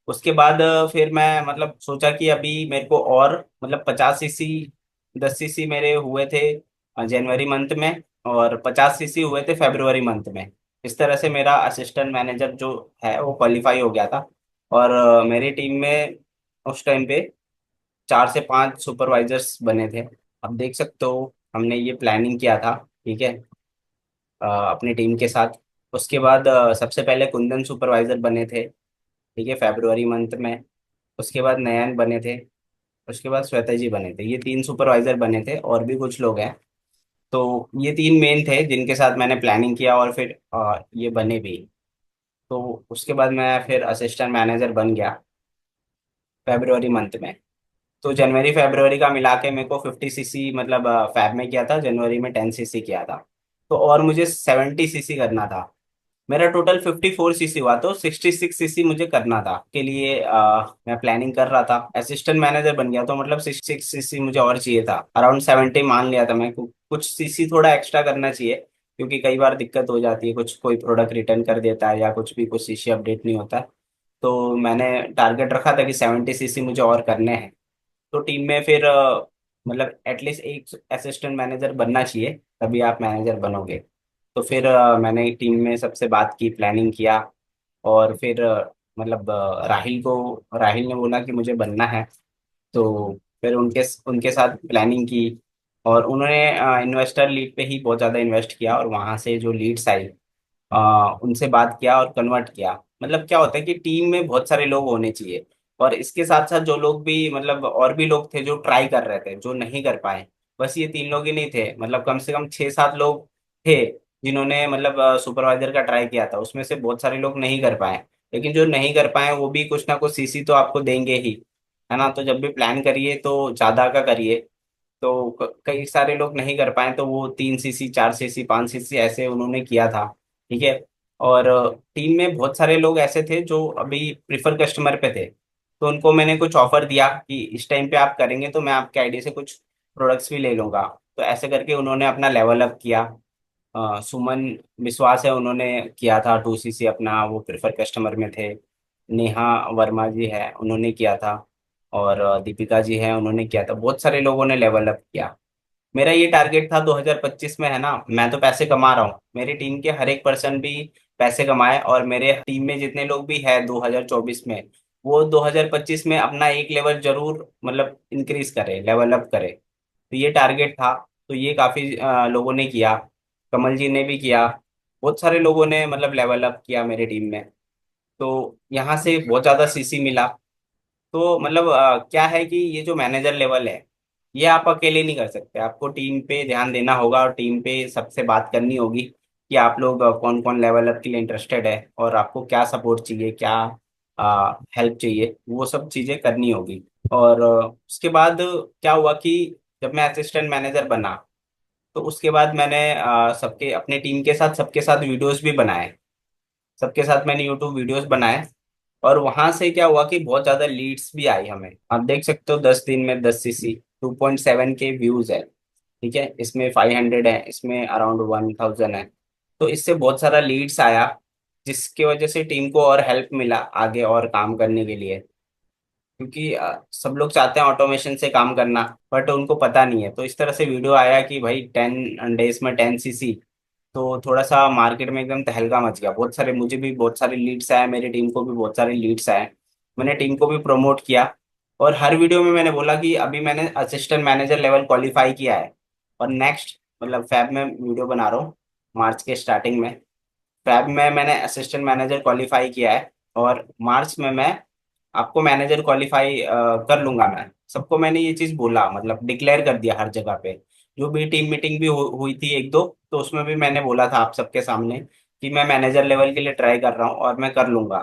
उसके बाद फिर मैं मतलब सोचा कि अभी मेरे को और मतलब 50 सीसी, 10 सीसी मेरे हुए थे जनवरी मंथ में, और 50 सीसी हुए थे फरवरी मंथ में। इस तरह से मेरा असिस्टेंट मैनेजर जो है वो क्वालिफाई हो गया था। और मेरी टीम में उस टाइम पे 4 से 5 सुपरवाइजर्स बने थे। अब देख सकते हो हमने ये प्लानिंग किया था। ठीक है, अपनी टीम के साथ। उसके बाद सबसे पहले कुंदन सुपरवाइजर बने थे, ठीक है, फरवरी मंथ में। उसके बाद नयन बने थे। उसके बाद श्वेता जी बने थे। ये 3 सुपरवाइजर बने थे, और भी कुछ लोग हैं। तो ये 3 मेन थे जिनके साथ मैंने प्लानिंग किया, और फिर ये बने भी। तो उसके बाद मैं फिर असिस्टेंट मैनेजर बन गया फरवरी मंथ में। तो जनवरी फरवरी का मिला के मेरे को 50 सीसी मतलब फैब में किया था, जनवरी में 10 सीसी किया था। तो और मुझे 70 सीसी करना था। मेरा टोटल 54 सीसी हुआ, तो 66 सीसी मुझे करना था। के लिए मैं प्लानिंग कर रहा था, असिस्टेंट मैनेजर बन गया तो मतलब 66 सीसी मुझे और चाहिए था। अराउंड 70 मान लिया था मैं, कुछ सीसी थोड़ा एक्स्ट्रा करना चाहिए, क्योंकि कई बार दिक्कत हो जाती है, कुछ कोई प्रोडक्ट रिटर्न कर देता है या कुछ भी, कुछ सीसी अपडेट नहीं होता। तो मैंने टारगेट रखा था कि 70 सीसी मुझे और करने हैं। तो टीम में फिर मतलब एटलीस्ट एक असिस्टेंट मैनेजर बनना चाहिए, तभी आप मैनेजर बनोगे। तो फिर मैंने टीम में सबसे बात की, प्लानिंग किया। और फिर मतलब राहिल ने बोला कि मुझे बनना है। तो फिर उनके उनके साथ प्लानिंग की। और उन्होंने इन्वेस्टर लीड पे ही बहुत ज़्यादा इन्वेस्ट किया, और वहाँ से जो लीड्स आई उनसे बात किया और कन्वर्ट किया। मतलब क्या होता है कि टीम में बहुत सारे लोग होने चाहिए, और इसके साथ साथ जो लोग भी, मतलब और भी लोग थे जो ट्राई कर रहे थे, जो नहीं कर पाए। बस ये 3 लोग ही नहीं थे, मतलब कम से कम 6-7 लोग थे जिन्होंने मतलब सुपरवाइजर का ट्राई किया था। उसमें से बहुत सारे लोग नहीं कर पाए, लेकिन जो नहीं कर पाए वो भी कुछ ना कुछ सीसी तो आपको देंगे ही, है ना। तो जब भी प्लान करिए तो ज्यादा का करिए। तो कई सारे लोग नहीं कर पाए, तो वो 3 सीसी, 4 सीसी, 5 सीसी ऐसे उन्होंने किया था। ठीक है। और टीम में बहुत सारे लोग ऐसे थे जो अभी प्रिफर कस्टमर पे थे, तो उनको मैंने कुछ ऑफर दिया कि इस टाइम पे आप करेंगे तो मैं आपके आईडी से कुछ प्रोडक्ट्स भी ले लूंगा। तो ऐसे करके उन्होंने अपना लेवल अप किया। सुमन विश्वास है, उन्होंने किया था 2 सीसी अपना, वो प्रेफर कस्टमर में थे। नेहा वर्मा जी है, उन्होंने किया था। और दीपिका जी है, उन्होंने किया था। बहुत सारे लोगों ने लेवल अप किया। मेरा ये टारगेट था 2025 में, है ना। मैं तो पैसे कमा रहा हूँ, मेरी टीम के हर एक पर्सन भी पैसे कमाए, और मेरे टीम में जितने लोग भी हैं 2024 में, वो 2025 में अपना एक लेवल जरूर मतलब इंक्रीज करे, लेवल अप करे। तो ये टारगेट था। तो ये काफी लोगों ने किया। कमल जी ने भी किया। बहुत सारे लोगों ने मतलब लेवल अप किया मेरी टीम में। तो यहाँ से बहुत ज्यादा सीसी मिला। तो मतलब क्या है कि ये जो मैनेजर लेवल है, ये आप अकेले नहीं कर सकते, आपको टीम पे ध्यान देना होगा, और टीम पे सबसे बात करनी होगी कि आप लोग कौन कौन लेवल अप के लिए इंटरेस्टेड है, और आपको क्या सपोर्ट चाहिए, क्या हेल्प चाहिए, वो सब चीज़ें करनी होगी। और उसके बाद क्या हुआ कि जब मैं असिस्टेंट मैनेजर बना, तो उसके बाद मैंने सबके अपने टीम के साथ सबके साथ वीडियोस भी बनाए। सबके साथ मैंने यूट्यूब वीडियोस बनाए। और वहां से क्या हुआ कि बहुत ज्यादा लीड्स भी आई हमें। आप देख सकते हो 10 दिन में 10 सीसी, 2.7 के व्यूज है। ठीक है, इसमें 500 है, इसमें अराउंड 1000 है। तो इससे बहुत सारा लीड्स आया, जिसकी वजह से टीम को और हेल्प मिला आगे और काम करने के लिए। क्योंकि सब लोग चाहते हैं ऑटोमेशन से काम करना, बट उनको पता नहीं है। तो इस तरह से वीडियो आया कि भाई 10 डेज में 10 सीसी। तो थोड़ा सा मार्केट में एकदम तहलका मच गया, बहुत सारे, मुझे भी बहुत सारे लीड्स आए, मेरी टीम को भी बहुत सारे लीड्स आए। मैंने टीम को भी प्रमोट किया। और हर वीडियो में मैंने बोला कि अभी मैंने असिस्टेंट मैनेजर लेवल क्वालिफाई किया है, और नेक्स्ट मतलब फैब में वीडियो बना रहा हूँ, मार्च के स्टार्टिंग में। फैब में मैंने असिस्टेंट मैनेजर क्वालिफाई किया है, और मार्च में मैं आपको मैनेजर क्वालिफाई कर लूंगा। मैं सबको मैंने ये चीज बोला, मतलब डिक्लेयर कर दिया हर जगह पे। जो भी टीम मीटिंग भी हुई थी एक दो, तो उसमें भी मैंने बोला था आप सबके सामने कि मैं मैनेजर लेवल के लिए ट्राई कर रहा हूँ और मैं कर लूंगा।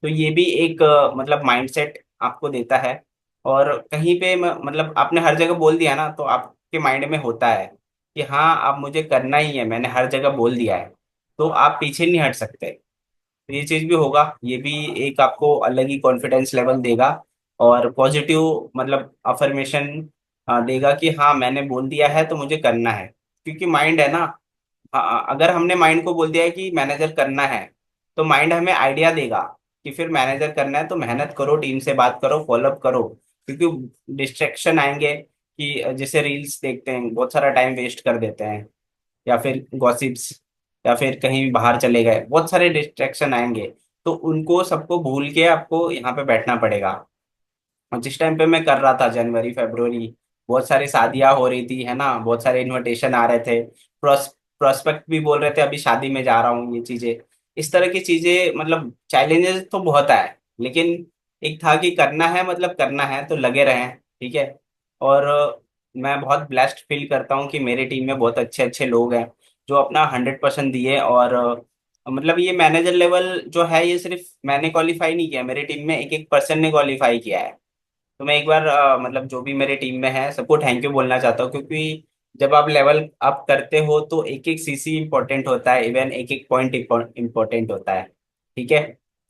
तो ये भी एक मतलब माइंडसेट आपको देता है। और कहीं पे मतलब आपने हर जगह बोल दिया ना, तो आपके माइंड में होता है कि हाँ अब मुझे करना ही है, मैंने हर जगह बोल दिया है, तो आप पीछे नहीं हट सकते। तो ये चीज भी होगा, ये भी एक आपको अलग ही कॉन्फिडेंस लेवल देगा, और पॉजिटिव मतलब अफर्मेशन देगा कि हाँ मैंने बोल दिया है तो मुझे करना है। क्योंकि माइंड है ना, अगर हमने माइंड को बोल दिया है कि मैनेजर करना है, तो माइंड हमें आइडिया देगा कि फिर मैनेजर करना है तो मेहनत करो, टीम से बात करो, फॉलोअप करो। क्योंकि डिस्ट्रैक्शन आएंगे कि जैसे रील्स देखते हैं, बहुत सारा टाइम वेस्ट कर देते हैं, या फिर गॉसिप्स, या फिर कहीं बाहर चले गए, बहुत सारे डिस्ट्रैक्शन आएंगे। तो उनको सबको भूल के आपको यहाँ पे बैठना पड़ेगा। और जिस टाइम पे मैं कर रहा था, जनवरी फरवरी, बहुत सारी शादियां हो रही थी, है ना, बहुत सारे इनविटेशन आ रहे थे। प्रोस्पेक्ट भी बोल रहे थे अभी शादी में जा रहा हूँ, ये चीजें, इस तरह की चीजें, मतलब चैलेंजेस तो बहुत आए। लेकिन एक था कि करना है, मतलब करना है तो लगे रहें। ठीक है। और मैं बहुत ब्लेस्ड फील करता हूँ कि मेरी टीम में बहुत अच्छे अच्छे लोग हैं जो अपना 100% दिए। और मतलब ये मैनेजर लेवल जो है, ये सिर्फ मैंने क्वालिफाई नहीं किया, मेरी टीम में एक एक पर्सन ने क्वालिफाई किया है। तो मैं एक बार मतलब जो भी मेरे टीम में है सबको थैंक यू बोलना चाहता हूँ, क्योंकि जब आप लेवल अप करते हो तो एक एक सीसी इंपॉर्टेंट होता है, इवन एक एक पॉइंट इंपॉर्टेंट होता है। ठीक है।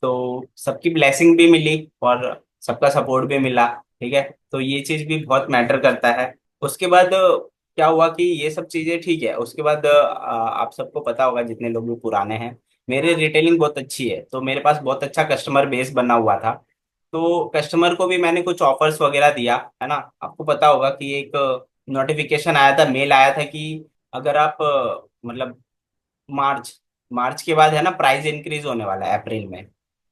तो सबकी ब्लेसिंग भी मिली और सबका सपोर्ट भी मिला। ठीक है। तो ये चीज भी बहुत मैटर करता है। उसके बाद क्या हुआ कि ये सब चीजें ठीक है। उसके बाद आप सबको पता होगा जितने लोग भी पुराने हैं, मेरी रिटेलिंग बहुत अच्छी है, तो मेरे पास बहुत अच्छा कस्टमर बेस बना हुआ था। तो कस्टमर को भी मैंने कुछ ऑफर्स वगैरह दिया, है ना। आपको पता होगा कि एक नोटिफिकेशन आया था, मेल आया था कि अगर आप मतलब मार्च मार्च के बाद है ना प्राइस इंक्रीज होने वाला है अप्रैल में।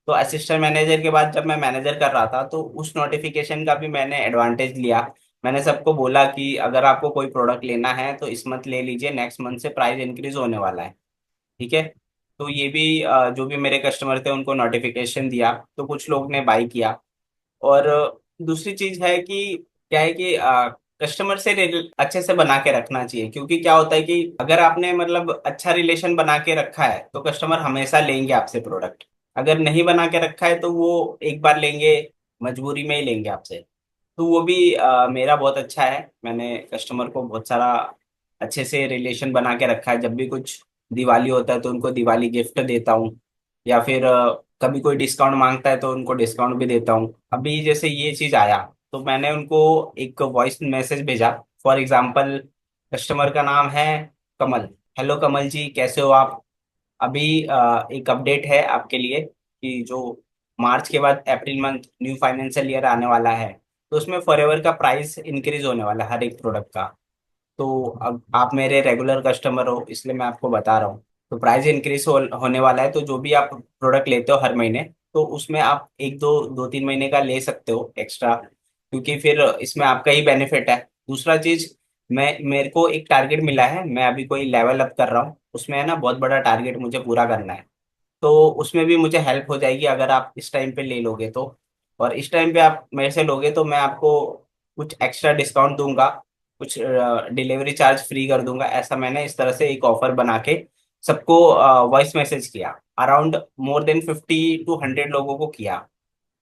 तो असिस्टेंट मैनेजर के बाद जब मैं मैनेजर कर रहा था तो उस नोटिफिकेशन का भी मैंने एडवांटेज लिया। मैंने सबको बोला कि अगर आपको कोई प्रोडक्ट लेना है तो इस मंथ ले लीजिए, नेक्स्ट मंथ से प्राइस इंक्रीज होने वाला है। ठीक है। तो ये भी जो भी मेरे कस्टमर थे उनको नोटिफिकेशन दिया, तो कुछ लोग ने बाई किया। और दूसरी चीज है कि क्या है कि कस्टमर से अच्छे से बना के रखना चाहिए, क्योंकि क्या होता है कि अगर आपने मतलब अच्छा रिलेशन बना के रखा है तो कस्टमर हमेशा लेंगे आपसे प्रोडक्ट। अगर नहीं बना के रखा है तो वो एक बार लेंगे, मजबूरी में ही लेंगे आपसे। तो वो भी मेरा बहुत अच्छा है। मैंने कस्टमर को बहुत सारा अच्छे से रिलेशन बना के रखा है। जब भी कुछ दिवाली होता है तो उनको दिवाली गिफ्ट देता हूँ, या फिर कभी कोई डिस्काउंट मांगता है तो उनको डिस्काउंट भी देता हूँ। अभी जैसे ये चीज आया तो मैंने उनको एक वॉइस मैसेज भेजा। फॉर एग्जाम्पल, कस्टमर का नाम है कमल। हेलो कमल जी, कैसे हो आप। अभी एक अपडेट है आपके लिए कि जो मार्च के बाद April month new financial year आने वाला है, तो उसमें फॉरएवर का प्राइस इंक्रीज होने वाला है हर एक प्रोडक्ट का। तो अब आप मेरे रेगुलर कस्टमर हो इसलिए मैं आपको बता रहा हूँ। तो प्राइस इंक्रीज होने वाला है, तो जो भी आप प्रोडक्ट लेते हो हर महीने, तो उसमें आप एक दो दो तीन महीने का ले सकते हो एक्स्ट्रा, क्योंकि फिर इसमें आपका ही बेनिफिट है। दूसरा चीज, मैं मेरे को एक टारगेट मिला है, मैं अभी कोई लेवल अप कर रहा हूँ, उसमें है ना बहुत बड़ा टारगेट मुझे पूरा करना है। तो उसमें भी मुझे हेल्प हो जाएगी अगर आप इस टाइम पे ले लोगे तो। और इस टाइम पे आप मेरे से लोगे तो मैं आपको कुछ एक्स्ट्रा डिस्काउंट दूंगा, कुछ डिलीवरी चार्ज फ्री कर दूंगा। ऐसा मैंने इस तरह से एक ऑफर बना के सबको वॉइस मैसेज किया। अराउंड मोर देन 50 to 100 लोगों को किया।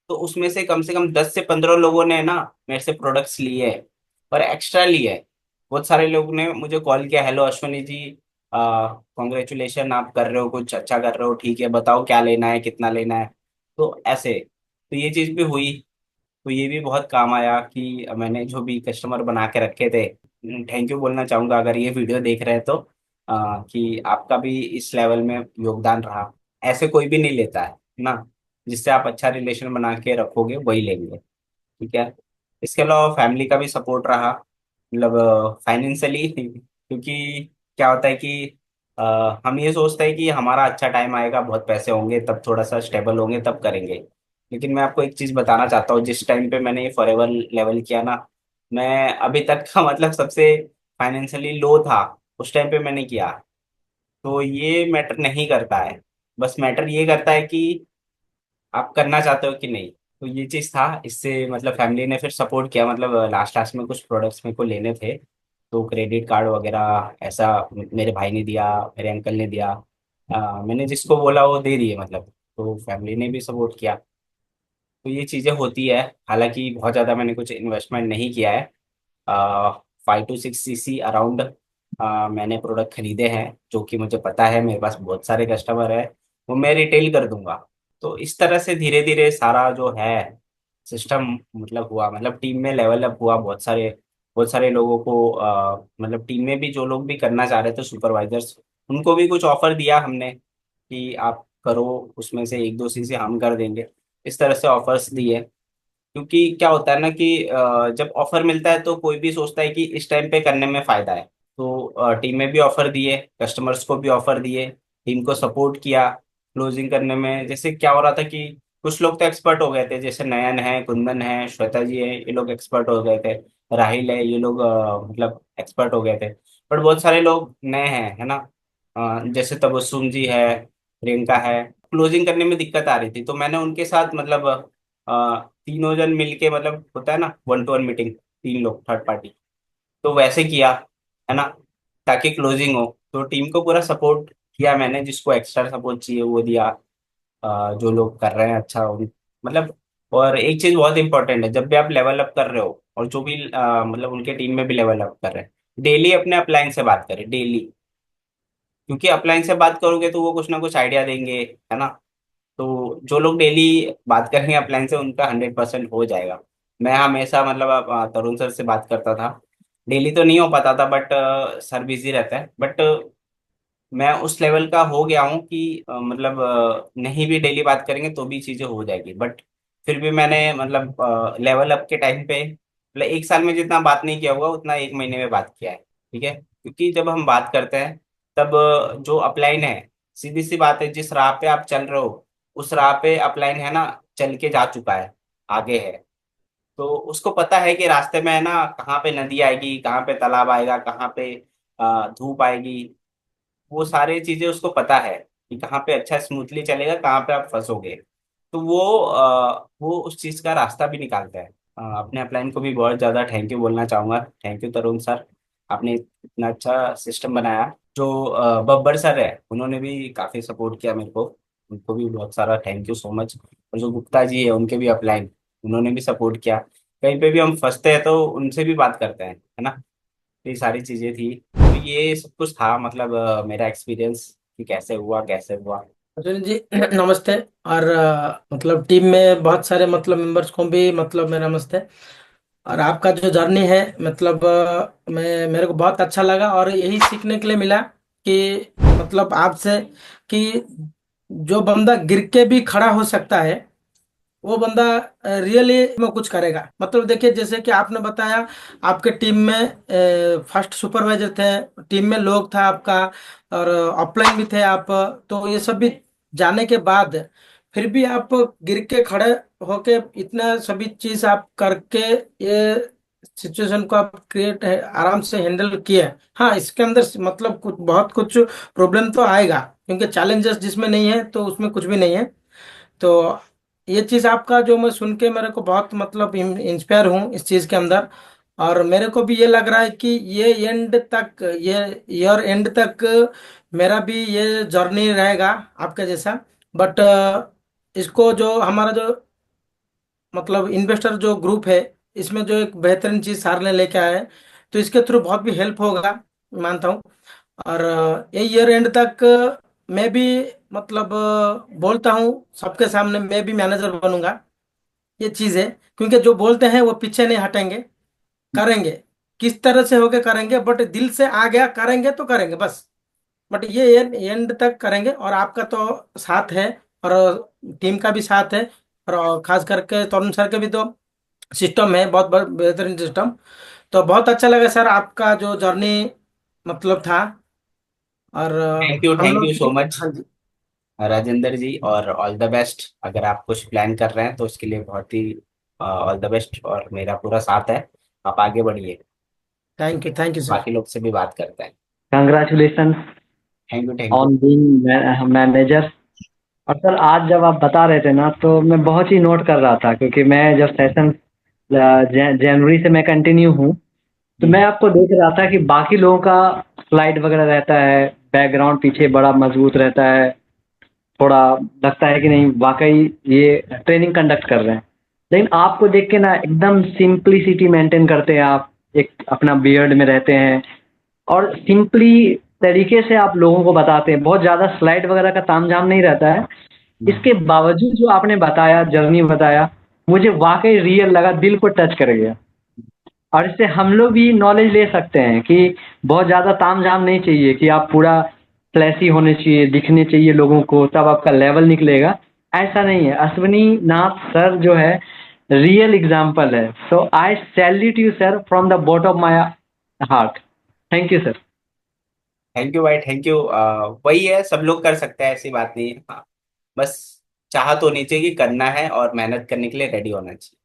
तो उसमें से कम 10 से 15 लोगों ने ना मेरे से प्रोडक्ट्स लिए हैं और एक्स्ट्रा लिए हैं। बहुत सारे लोगों ने मुझे कॉल किया, हेलो अश्वनी जी, कॉन्ग्रेचुलेशन, आप कर रहे हो कुछ अच्छा कर रहे हो, ठीक है बताओ क्या लेना है कितना लेना है। तो ऐसे तो ये चीज़ भी हुई। तो ये भी बहुत काम आया कि मैंने जो भी कस्टमर बना के रखे थे, थैंक यू बोलना चाहूंगा अगर ये वीडियो देख रहे हैं तो, कि आपका भी इस लेवल में योगदान रहा। ऐसे कोई भी नहीं लेता है ना, जिससे आप अच्छा रिलेशन बना के रखोगे वही लेंगे। ठीक है। इसके अलावा फैमिली का भी सपोर्ट रहा, मतलब फाइनेंशियली क्योंकि क्या होता है कि हम ये सोचते हैं कि हमारा अच्छा टाइम आएगा, बहुत पैसे होंगे तब थोड़ा सा स्टेबल होंगे तब करेंगे। लेकिन मैं आपको एक चीज बताना चाहता हूँ, जिस टाइम पे मैंने ये फॉरएवर लेवल किया ना, मैं अभी तक का मतलब सबसे फाइनेंशियली लो था उस टाइम पे मैंने किया। तो ये मैटर नहीं करता है, बस मैटर ये करता है कि आप करना चाहते हो कि नहीं। तो ये चीज था, इससे मतलब फैमिली ने फिर सपोर्ट किया। मतलब लास्ट लास्ट में कुछ प्रोडक्ट्स मेरे को लेने थे, तो क्रेडिट कार्ड वगैरह ऐसा मेरे भाई ने दिया, मेरे अंकल ने दिया। मैंने जिसको बोला वो दे दिए मतलब। तो फैमिली ने भी सपोर्ट किया। तो ये चीजें होती है। हालांकि बहुत ज्यादा मैंने कुछ इन्वेस्टमेंट नहीं किया है। 5 to 6 cc अराउंड मैंने प्रोडक्ट खरीदे हैं, जो कि मुझे पता है मेरे पास बहुत सारे कस्टमर है, वो मैं रिटेल कर दूंगा। तो इस तरह से धीरे धीरे सारा जो है सिस्टम मतलब हुआ, मतलब टीम में लेवल अप हुआ। बहुत सारे लोगों को मतलब टीम में भी जो लोग भी करना चाह रहे थे सुपरवाइजर्स, उनको भी कुछ ऑफर दिया हमने कि आप करो, उसमें से एक दो चीजें हम कर देंगे। इस तरह से ऑफर्स दिए। क्योंकि क्या होता है ना कि जब ऑफर मिलता है तो कोई भी सोचता है कि इस टाइम पे करने में फायदा है। तो टीम में भी ऑफर दिए, कस्टमर्स को भी ऑफर दिए, टीम को सपोर्ट किया क्लोजिंग करने में। जैसे क्या हो रहा था कि कुछ लोग तो एक्सपर्ट हो गए थे, जैसे नयन है, कुंदन है, श्वेता जी है, ये लोग एक्सपर्ट हो गए थे। राहिल है, ये लोग मतलब एक्सपर्ट हो गए थे। बट बहुत सारे लोग नए हैं, है ना। जैसे तबस्सुम जी है, प्रियंका है, क्लोजिंग करने में दिक्कत आ रही थी। तो मैंने उनके साथ मतलब तीनों जन मिलके, मतलब होता है ना 1 to 1 मीटिंग, तीन लोग थर्ड पार्टी, तो वैसे किया, है ना, ताकि क्लोजिंग हो। तो टीम को पूरा सपोर्ट किया मैंने, जिसको एक्स्ट्रा सपोर्ट चाहिए वो दिया। जो लोग कर रहे हैं अच्छा मतलब। और एक चीज बहुत इंपॉर्टेंट है, जब भी आप लेवल अप कर रहे हो और जो भी मतलब उनके टीम में भी लेवल अप कर रहे हैं, डेली अपने अपलाइन से बात करें, डेली। क्योंकि अपलाइन से बात करोगे तो वो कुछ ना कुछ आइडिया देंगे, है ना। तो जो लोग डेली बात करेंगे अपलाइन से, उनका 100% हो जाएगा। मैं हमेशा मतलब तरुण सर से बात करता था। डेली तो नहीं हो पाता था, बट सर बिजी रहता है, बट मैं उस लेवल का हो गया हूँ कि मतलब नहीं भी डेली बात करेंगे तो भी चीजें हो जाएगी। बट फिर भी मैंने मतलब लेवल अप के टाइम पे मतलब 1 साल में जितना बात नहीं किया होगा उतना 1 महीने में बात किया है। ठीक है, क्योंकि जब हम बात करते हैं तब जो अपलाइन है, सीधी सी बात है, जिस राह पे आप चल रहे हो उस राह पे अपलाइन है ना, चल के जा चुका है, आगे है। तो उसको पता है कि रास्ते में है ना कहाँ पे नदी आएगी, कहाँ पे तालाब आएगा, कहाँ पे धूप आएगी। वो सारी चीजें उसको पता है कि कहाँ पे अच्छा स्मूथली चलेगा, कहाँ पे आप फंसोगे। तो वो उस चीज का रास्ता भी निकालता है। अपने अपलाइन को भी बहुत ज्यादा थैंक यू बोलना चाहूंगा। थैंक यू तरुण सर, आपने इतना अच्छा सिस्टम बनाया। जो बब्बर सर है उन्होंने भी काफी सपोर्ट किया मेरे को, उनको भी बहुत सारा थैंक यू सो मच। और जो गुप्ता जी है उनके भी अपलाइन, उन्होंने भी सपोर्ट किया। कहीं पे भी हम फंसते हैं तो उनसे भी बात करते हैं, है ना। ये सारी चीजें थी, तो ये सब कुछ था मतलब मेरा एक्सपीरियंस कि कैसे हुआ कैसे हुआ। अर्जुन जी नमस्ते। और मतलब टीम में बहुत सारे मतलब मेंबर्स को भी मतलब मेरा नमस्ते। और आपका जो जर्नी है मतलब मैं मेरे को बहुत अच्छा लगा और यही सीखने के लिए मिला कि मतलब आपसे कि जो बंदा गिर के भी खड़ा हो सकता है वो बंदा रियली में कुछ करेगा। मतलब देखिए जैसे कि आपने बताया आपके टीम में फर्स्ट सुपरवाइजर थे, टीम में लोग था आपका और ऑफलाइन भी थे आप। तो ये सब भी जाने के बाद फिर भी आप गिर के खड़े होके इतना सभी चीज आप करके ये सिचुएशन को आप क्रिएट है आराम से हैंडल किए। हाँ इसके अंदर मतलब कुछ बहुत कुछ प्रॉब्लम तो आएगा क्योंकि चैलेंजेस जिसमें नहीं है तो उसमें कुछ भी नहीं है। तो ये चीज आपका जो मैं सुन के मेरे को बहुत मतलब इंस्पायर हूँ इस चीज के अंदर। और मेरे को भी ये लग रहा है कि ये एंड तक ये ईयर एंड तक मेरा भी ये जर्नी रहेगा आपके जैसा। बट इसको जो हमारा जो मतलब इन्वेस्टर जो ग्रुप है इसमें जो एक बेहतरीन चीज सार ने लेके आए हैं तो इसके थ्रू बहुत भी हेल्प होगा मानता हूँ। और ये ईयर एंड तक मैं भी मतलब बोलता हूँ सबके सामने मैं भी मैनेजर बनूंगा। ये चीज़ है क्योंकि जो बोलते हैं वो पीछे नहीं हटेंगे, करेंगे। किस तरह से होके करेंगे बट दिल से आ गया करेंगे तो करेंगे बस। बट ये एंड तक करेंगे और आपका तो साथ है और टीम का भी साथ है। और खास करके तरुण सर के भी तो सिस्टम है बहुत बेहतरीन सिस्टम। तो बहुत अच्छा लगा सर आपका जो जर्नी मतलब था। और हम थैंक लोग यू सो भी मच हाँ जी। राजेंद्र जी, और ऑल द बेस्ट। अगर आप कुछ प्लान कर रहे हैं तो उसके लिए बहुत ही ऑल द बेस्ट, और मेरा पूरा साथ है। आप आगे बढ़िए, थैंक यू सर। बाकी लोग से भी बात करते हैं। Congratulation thank you, thank you. On being manager. और सर आज जब आप बता रहे थे ना तो मैं बहुत ही नोट कर रहा था क्योंकि मैं जब सेशन जनवरी से मैं कंटिन्यू हूँ तो मैं आपको देख रहा था कि बाकी लोगों का स्लाइड वगैरह रहता है, बैकग्राउंड पीछे बड़ा मजबूत रहता है, थोड़ा लगता है कि नहीं वाकई ये ट्रेनिंग कंडक्ट कर रहे हैं। लेकिन आपको देख के ना एकदम सिंप्लिसिटी मेंटेन करते हैं आप, एक अपना बियर्ड में रहते हैं और सिंपली तरीके से आप लोगों को बताते हैं। बहुत ज़्यादा स्लाइड वगैरह का तामझाम नहीं रहता है। इसके बावजूद जो आपने बताया, जर्नी बताया, मुझे वाकई रियल लगा, दिल को टच कर गया। और इससे हम लोग भी नॉलेज ले सकते हैं कि बहुत ज़्यादा तामझाम नहीं चाहिए कि आप पूरा फ्लैसी होने चाहिए, दिखने चाहिए लोगों को, तब आपका लेवल निकलेगा। ऐसा नहीं है। अश्विनी नाथ सर जो है रियल एग्जाम्पल है। So I salute you sir from the bottom of my heart. Thank you sir. Thank you भाई, थैंक यू। वही है, सब लोग कर सकते हैं, ऐसी बात नहीं है। हाँ, बस चाहत होनी चाहिए कि करना है और मेहनत करने के लिए रेडी होना चाहिए।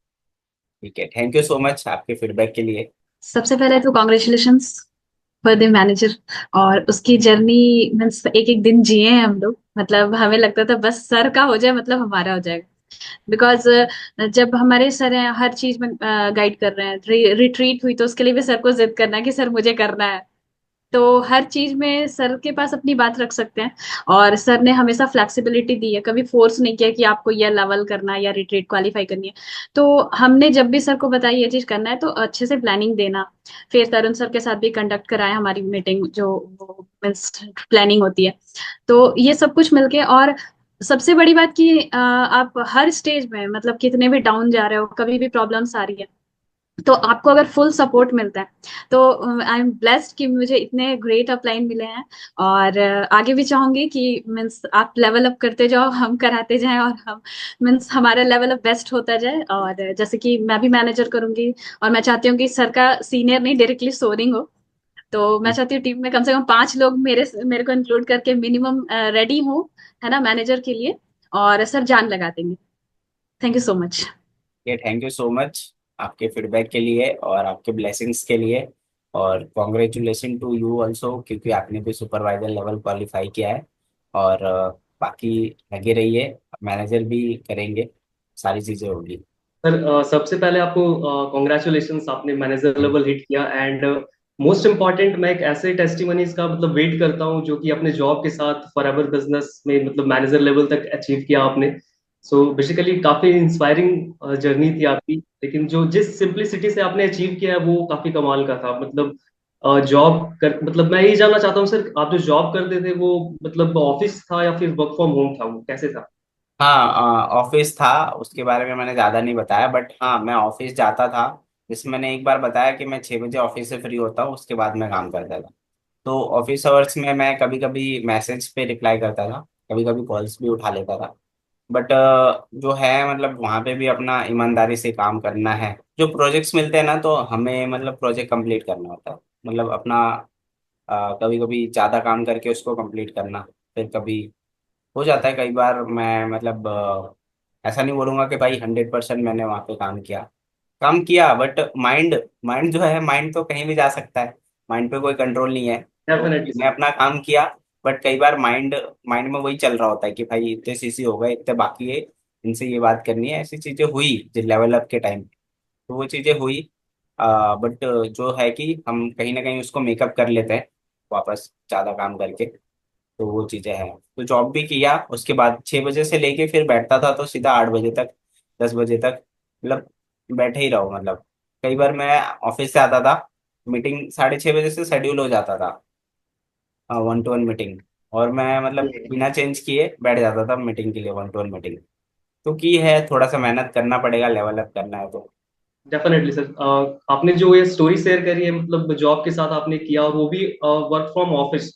ठीक है, थैंक यू सो मच आपके फीडबैक के लिए। सबसे पहले तो कॉन्ग्रेचुलेशंस फॉर द मैनेजर। और उसकी जर्नी मीन्स एक एक दिन जिए हैं हम लोग। मतलब हमें लगता था बस सर का हो जाए मतलब हमारा हो जाएगा। बिकॉज जब हमारे सर हैं हर चीज में गाइड कर रहे हैं। रिट्रीट हुई तो उसके लिए भी सर को जिद करना है कि सर मुझे करना है। तो हर चीज में सर के पास अपनी बात रख सकते हैं। और सर ने हमेशा फ्लेक्सिबिलिटी दी है, कभी फोर्स नहीं किया कि आपको यह लेवल करना है या रिट्रीट क्वालिफाई करनी है। तो हमने जब भी सर को बताया ये चीज करना है तो अच्छे से प्लानिंग देना। फिर तरुण सर के साथ भी कंडक्ट कराया हमारी मीटिंग, जो वो प्लानिंग होती है। तो ये सब कुछ मिलके, और सबसे बड़ी बात कि आप हर स्टेज में मतलब कितने भी डाउन जा रहे हो, कभी भी प्रॉब्लम्स आ रही है, तो आपको अगर फुल सपोर्ट मिलता है, तो आई एम ब्लेस्ड कि मुझे इतने ग्रेट अपलाइन मिले हैं। और आगे भी चाहूंगी कि मीन्स आप लेवल अप करते जाओ, हम कराते जाएं, और हम मीन्स हमारा लेवल अप बेस्ट होता जाए। और जैसे कि मैं भी मैनेजर करूंगी, और मैं चाहती हूँ कि सर का सीनियर नहीं, डायरेक्टली सोरिंग हो। तो मैं चाहती हूँ टीम में कम से कम 5 लोग मेरे मेरे को इंक्लूड करके मिनिमम रेडी हो, है ना, मैनेजर के लिए। और सर जान लगा देंगे। Thank you so much. ये थैंक यू सो मच आपके फीडबैक के लिए और आपके ब्लेसिंग्स के लिए। और कॉन्ग्रेचुलेसन टू यू ऑल्सो, क्योंकि आपने भी सुपरवाइजर लेवल क्वालिफाई किया है। और बाकी लगे रहिए, मैनेजर भी करेंगे, सारी चीज़ें होगी। सर सबसे पहले आपको कॉन्ग्रेचुलेशंस, आपने मैनेजर लेवल हिट किया। एंड मोस्ट इम्पॉर्टेंट, मैं एक ऐसे टेस्टिमनीज का मतलब वेट करता हूँ जो कि अपने जॉब के साथ फॉरएवर बिजनेस में मतलब मैनेजर लेवल तक अचीव किया आपने। सो बेसिकली काफी इंस्पायरिंग जर्नी थी आपकी, लेकिन जो जिस सिंप्लिसिटी से आपने अचीव किया है वो काफी कमाल का था। मतलब जॉब कर मतलब मैं ये जानना चाहता हूँ सर, आप जो जॉब करते थे वो मतलब ऑफिस था या फिर वर्क फ्रॉम होम था, वो कैसे था? हाँ, ऑफिस था। उसके बारे में मैंने ज़्यादा नहीं बताया, बट हाँ मैं ऑफिस जाता था। जिसमें मैंने एक बार बताया कि मैं 6 बजे ऑफिस से फ्री होता हूँ, उसके बाद मैं काम करता था। तो ऑफिस आवर्स में मैं कभी कभी मैसेज पे रिप्लाई करता था, कभी कभी कॉल्स भी उठा लेता था। बट जो है मतलब वहाँ पे भी अपना ईमानदारी से काम करना है। जो प्रोजेक्ट्स मिलते हैं ना, तो हमें मतलब प्रोजेक्ट कंप्लीट करना होता है। मतलब अपना कभी कभी ज़्यादा काम करके उसको कंप्लीट करना। फिर कभी हो जाता है, कई बार मैं मतलब ऐसा नहीं बोलूँगा कि भाई 100% मैंने वहाँ पे काम किया, बट माइंड माइंड जो है, माइंड तो कहीं भी जा सकता है। माइंड पे कोई कंट्रोल नहीं है। तो डेफिनेटली मैं सर। अपना काम किया, बट कई बार माइंड माइंड में वही चल रहा होता है कि भाई इतने सीसी हो गए, इतने बाकी है, इनसे ये बात करनी है। ऐसी चीजें हुई जो लेवल अप के टाइम, तो वो चीजें हुई। बट जो है कि हम कहीं ना कहीं उसको मेकअप कर लेते हैं वापस ज्यादा काम करके। तो वो चीजें हैं। तो जॉब भी किया, उसके बाद 6 बजे से लेके फिर बैठता था तो सीधा 8 बजे तक, 10 बजे तक, मतलब बैठे ही रहो। मतलब कई बार मैं ऑफिस से आता था, मीटिंग 6:30 बजे से शेड्यूल हो जाता था, 1-to-1 मीटिंग। और मैं मतलब बिना चेंज किए बैठ जाता था मीटिंग के लिए, 1-to-1 मीटिंग। तो की है, थोड़ा सा मेहनत करना पड़ेगा, लेवल अप करना है तो। Definitely sir. आपने जो ये स्टोरी शेयर करी है मतलब जॉब के साथ आपने किया, और वो भी वर्क फ्रॉम ऑफिस,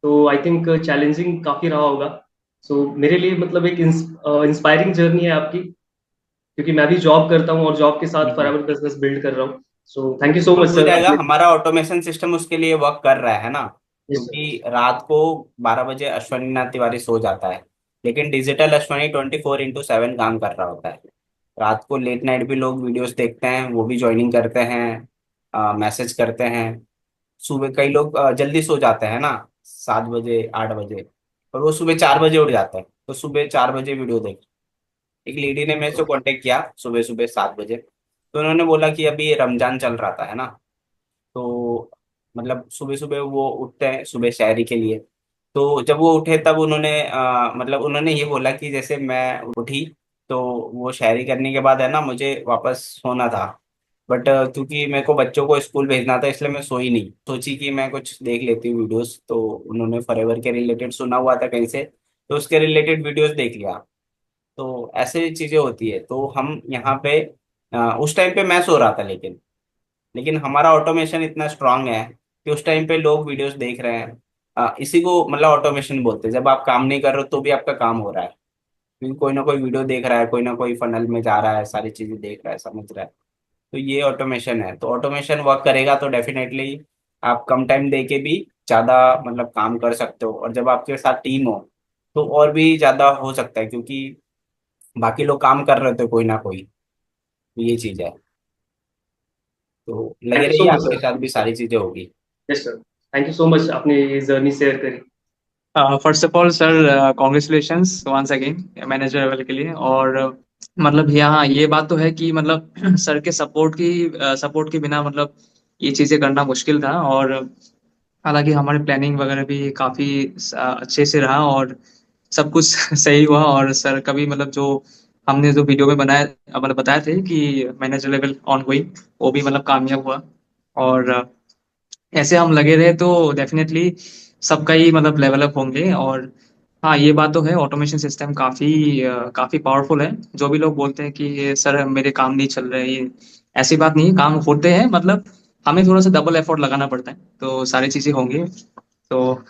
तो आई थिंक चैलेंजिंग काफी रहा होगा। सो मेरे लिए मतलब एक इंस्पायरिंग जर्नी है आपकी, क्योंकि मैं भी जॉब करता हूँ और जॉब के साथ हम्म। फॉरएवर बिजनेस बिल्ड कर रहा हूँ। सो थैंक यू सो तो मच हो सर जाएगा, आपने। हमारा ऑटोमेशन सिस्टम उसके लिए वर्क कर रहा है ना। Yes sir. क्योंकि रात को 12 बजे अश्वनी नाथ तिवारी सो जाता है, लेकिन डिजिटल अश्वनी 24/7 काम कर रहा होता है। रात को लेट नाइट भी लोग वीडियोस देखते हैं, वो भी ज्वाइनिंग करते हैं, मैसेज करते हैं। सुबह कई लोग जल्दी सो जाते हैं ना, 7 बजे 8 बजे, और वो सुबह 4 बजे उठ जाते हैं, तो सुबह 4 बजे वीडियो देख। एक लेडी ने मेरे से कांटेक्ट किया सुबह सुबह 7 बजे। तो उन्होंने बोला कि अभी रमजान चल रहा था, है ना। तो मतलब सुबह सुबह वो उठते हैं सुबह शायरी के लिए। तो जब वो उठे तब उन्होंने मतलब उन्होंने ये बोला कि जैसे मैं उठी, तो वो शायरी करने के बाद है ना, मुझे वापस सोना था। बट क्योंकि मेरे को बच्चों को स्कूल भेजना था, इसलिए मैं सोई नहीं, सोची कि मैं कुछ देख लेती हूँ वीडियोस। तो उन्होंने फॉरएवर के रिलेटेड सुना हुआ था कहीं से, तो उसके रिलेटेड वीडियोस देख लिया। तो ऐसे चीजें होती है। तो हम यहाँ पे उस टाइम पे मैं सो रहा था, लेकिन हमारा ऑटोमेशन इतना स्ट्रांग है कि उस टाइम पे लोग वीडियोस देख रहे हैं। इसी को मतलब ऑटोमेशन बोलते हैं, जब आप काम नहीं कर रहे हो तो भी आपका काम हो रहा है, क्योंकि कोई ना कोई वीडियो देख रहा है, कोई ना कोई फनल में जा रहा है, सारी चीजें देख रहा है, समझ रहा है। तो ये ऑटोमेशन है। तो ऑटोमेशन वर्क करेगा तो डेफिनेटली आप कम टाइम दे के भी ज्यादा मतलब काम कर सकते हो। और जब आपके साथ टीम हो तो और भी ज्यादा हो सकता है, क्योंकि बाकी लोग काम कर रहे थे कोई ना कोई। तो ये चीज है। तो लगे थैंक यू सो रहिए, मच आपके सर। साथ भी सारी चीजें होगी। Yes sir. Thank you so much, आपने ये जर्नी शेयर करी। First of all sir, congratulations once again manager level के लिए। और मतलब यहाँ ये बात तो है कि मतलब सर के सपोर्ट के बिना मतलब ये चीज़ें करना मुश्किल था। और हालांकि हमारे प्लानिंग वगैरह भी काफ़ी अच्छे से रहा और सब कुछ सही हुआ। और सर कभी मतलब जो हमने जो वीडियो में बनाया मतलब बताए थे कि मैनेजर लेवल ऑन गोइंग, वो भी मतलब कामयाब हुआ। और ऐसे हम लगे रहे तो डेफिनेटली सबका ही मतलब लेवल अप होंगे। और हाँ, ये बात तो है, ऑटोमेशन सिस्टम काफी पावरफुल है। जो भी लोग बोलते हैं कि सर मेरे काम नहीं चल रहे, ये ऐसी बात नहीं है, काम होते हैं, मतलब हमें थोड़ा सा डबल एफर्ट लगाना पड़ता है तो सारी चीजें होंगी। तो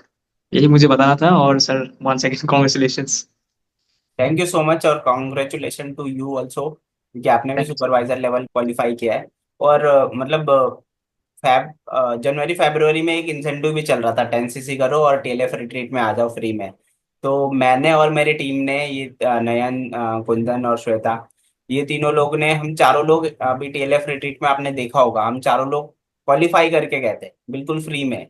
यही मुझे बताना था। और sir one second congratulations. Thank you so much और कॉन्ग्रेचुलेशन टू यू ऑल्सो, क्योंकि आपने भी thank you sir. Supervisor level qualify किया है। और मतलब जनवरी फरवरी में एक इंसेंटिव भी चल रहा था, 10 सीसी करो और टीएलएफ रिट्रीट में आ जाओ फ्री में। तो मैंने और मेरी टीम ने ये नयन, कुंदन और श्वेता, ये तीनों लोग ने, हम चारों लोग अभी टीएलएफ रिट्रीट में आपने देखा होगा, हम चारों लोग क्वालिफाई करके गए थे बिल्कुल फ्री में।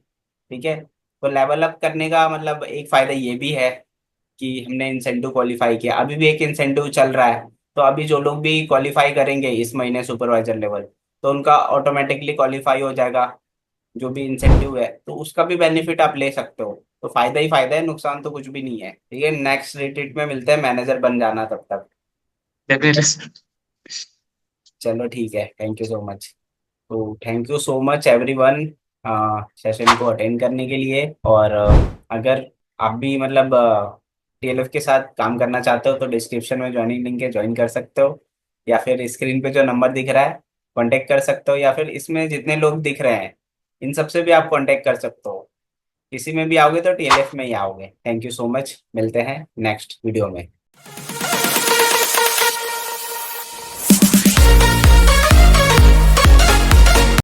ठीक है। तो लेवल अप करने का मतलब एक फायदा ये भी है कि हमने इंसेंटिव क्वालिफाई किया, अभी भी एक इंसेंटिव चल रहा है। तो अभी जो लोग भी क्वालिफाई करेंगे इस महीने सुपरवाइजर लेवल, तो उनका ऑटोमेटिकली क्वालिफाई हो जाएगा। जो भी इंसेंटिव है तो उसका भी बेनिफिट आप ले सकते हो। तो फायदा ही फायदा है, नुकसान तो कुछ भी नहीं है। ठीक है, नेक्स्ट रिट्रीट में मिलते हैं, मैनेजर बन जाना तब तक। Definitely sir. चलो ठीक है, थैंक यू सो मच। तो thank you so much everyone session को अटेंड करने के लिए। और अगर आप भी मतलब टीएलएफ के साथ काम करना चाहते हो तो डिस्क्रिप्शन में ज्वाइनिंग लिंक है, ज्वाइन कर सकते हो। या फिर स्क्रीन पे जो नंबर दिख रहा है कांटेक्ट कर सकते हो, या फिर इसमें जितने लोग दिख रहे हैं इन सबसे भी आप कांटेक्ट कर सकते हो। किसी में भी आओगे तो टीएलएफ में ही आओगे। थैंक यू सो मच, मिलते हैं नेक्स्ट वीडियो में।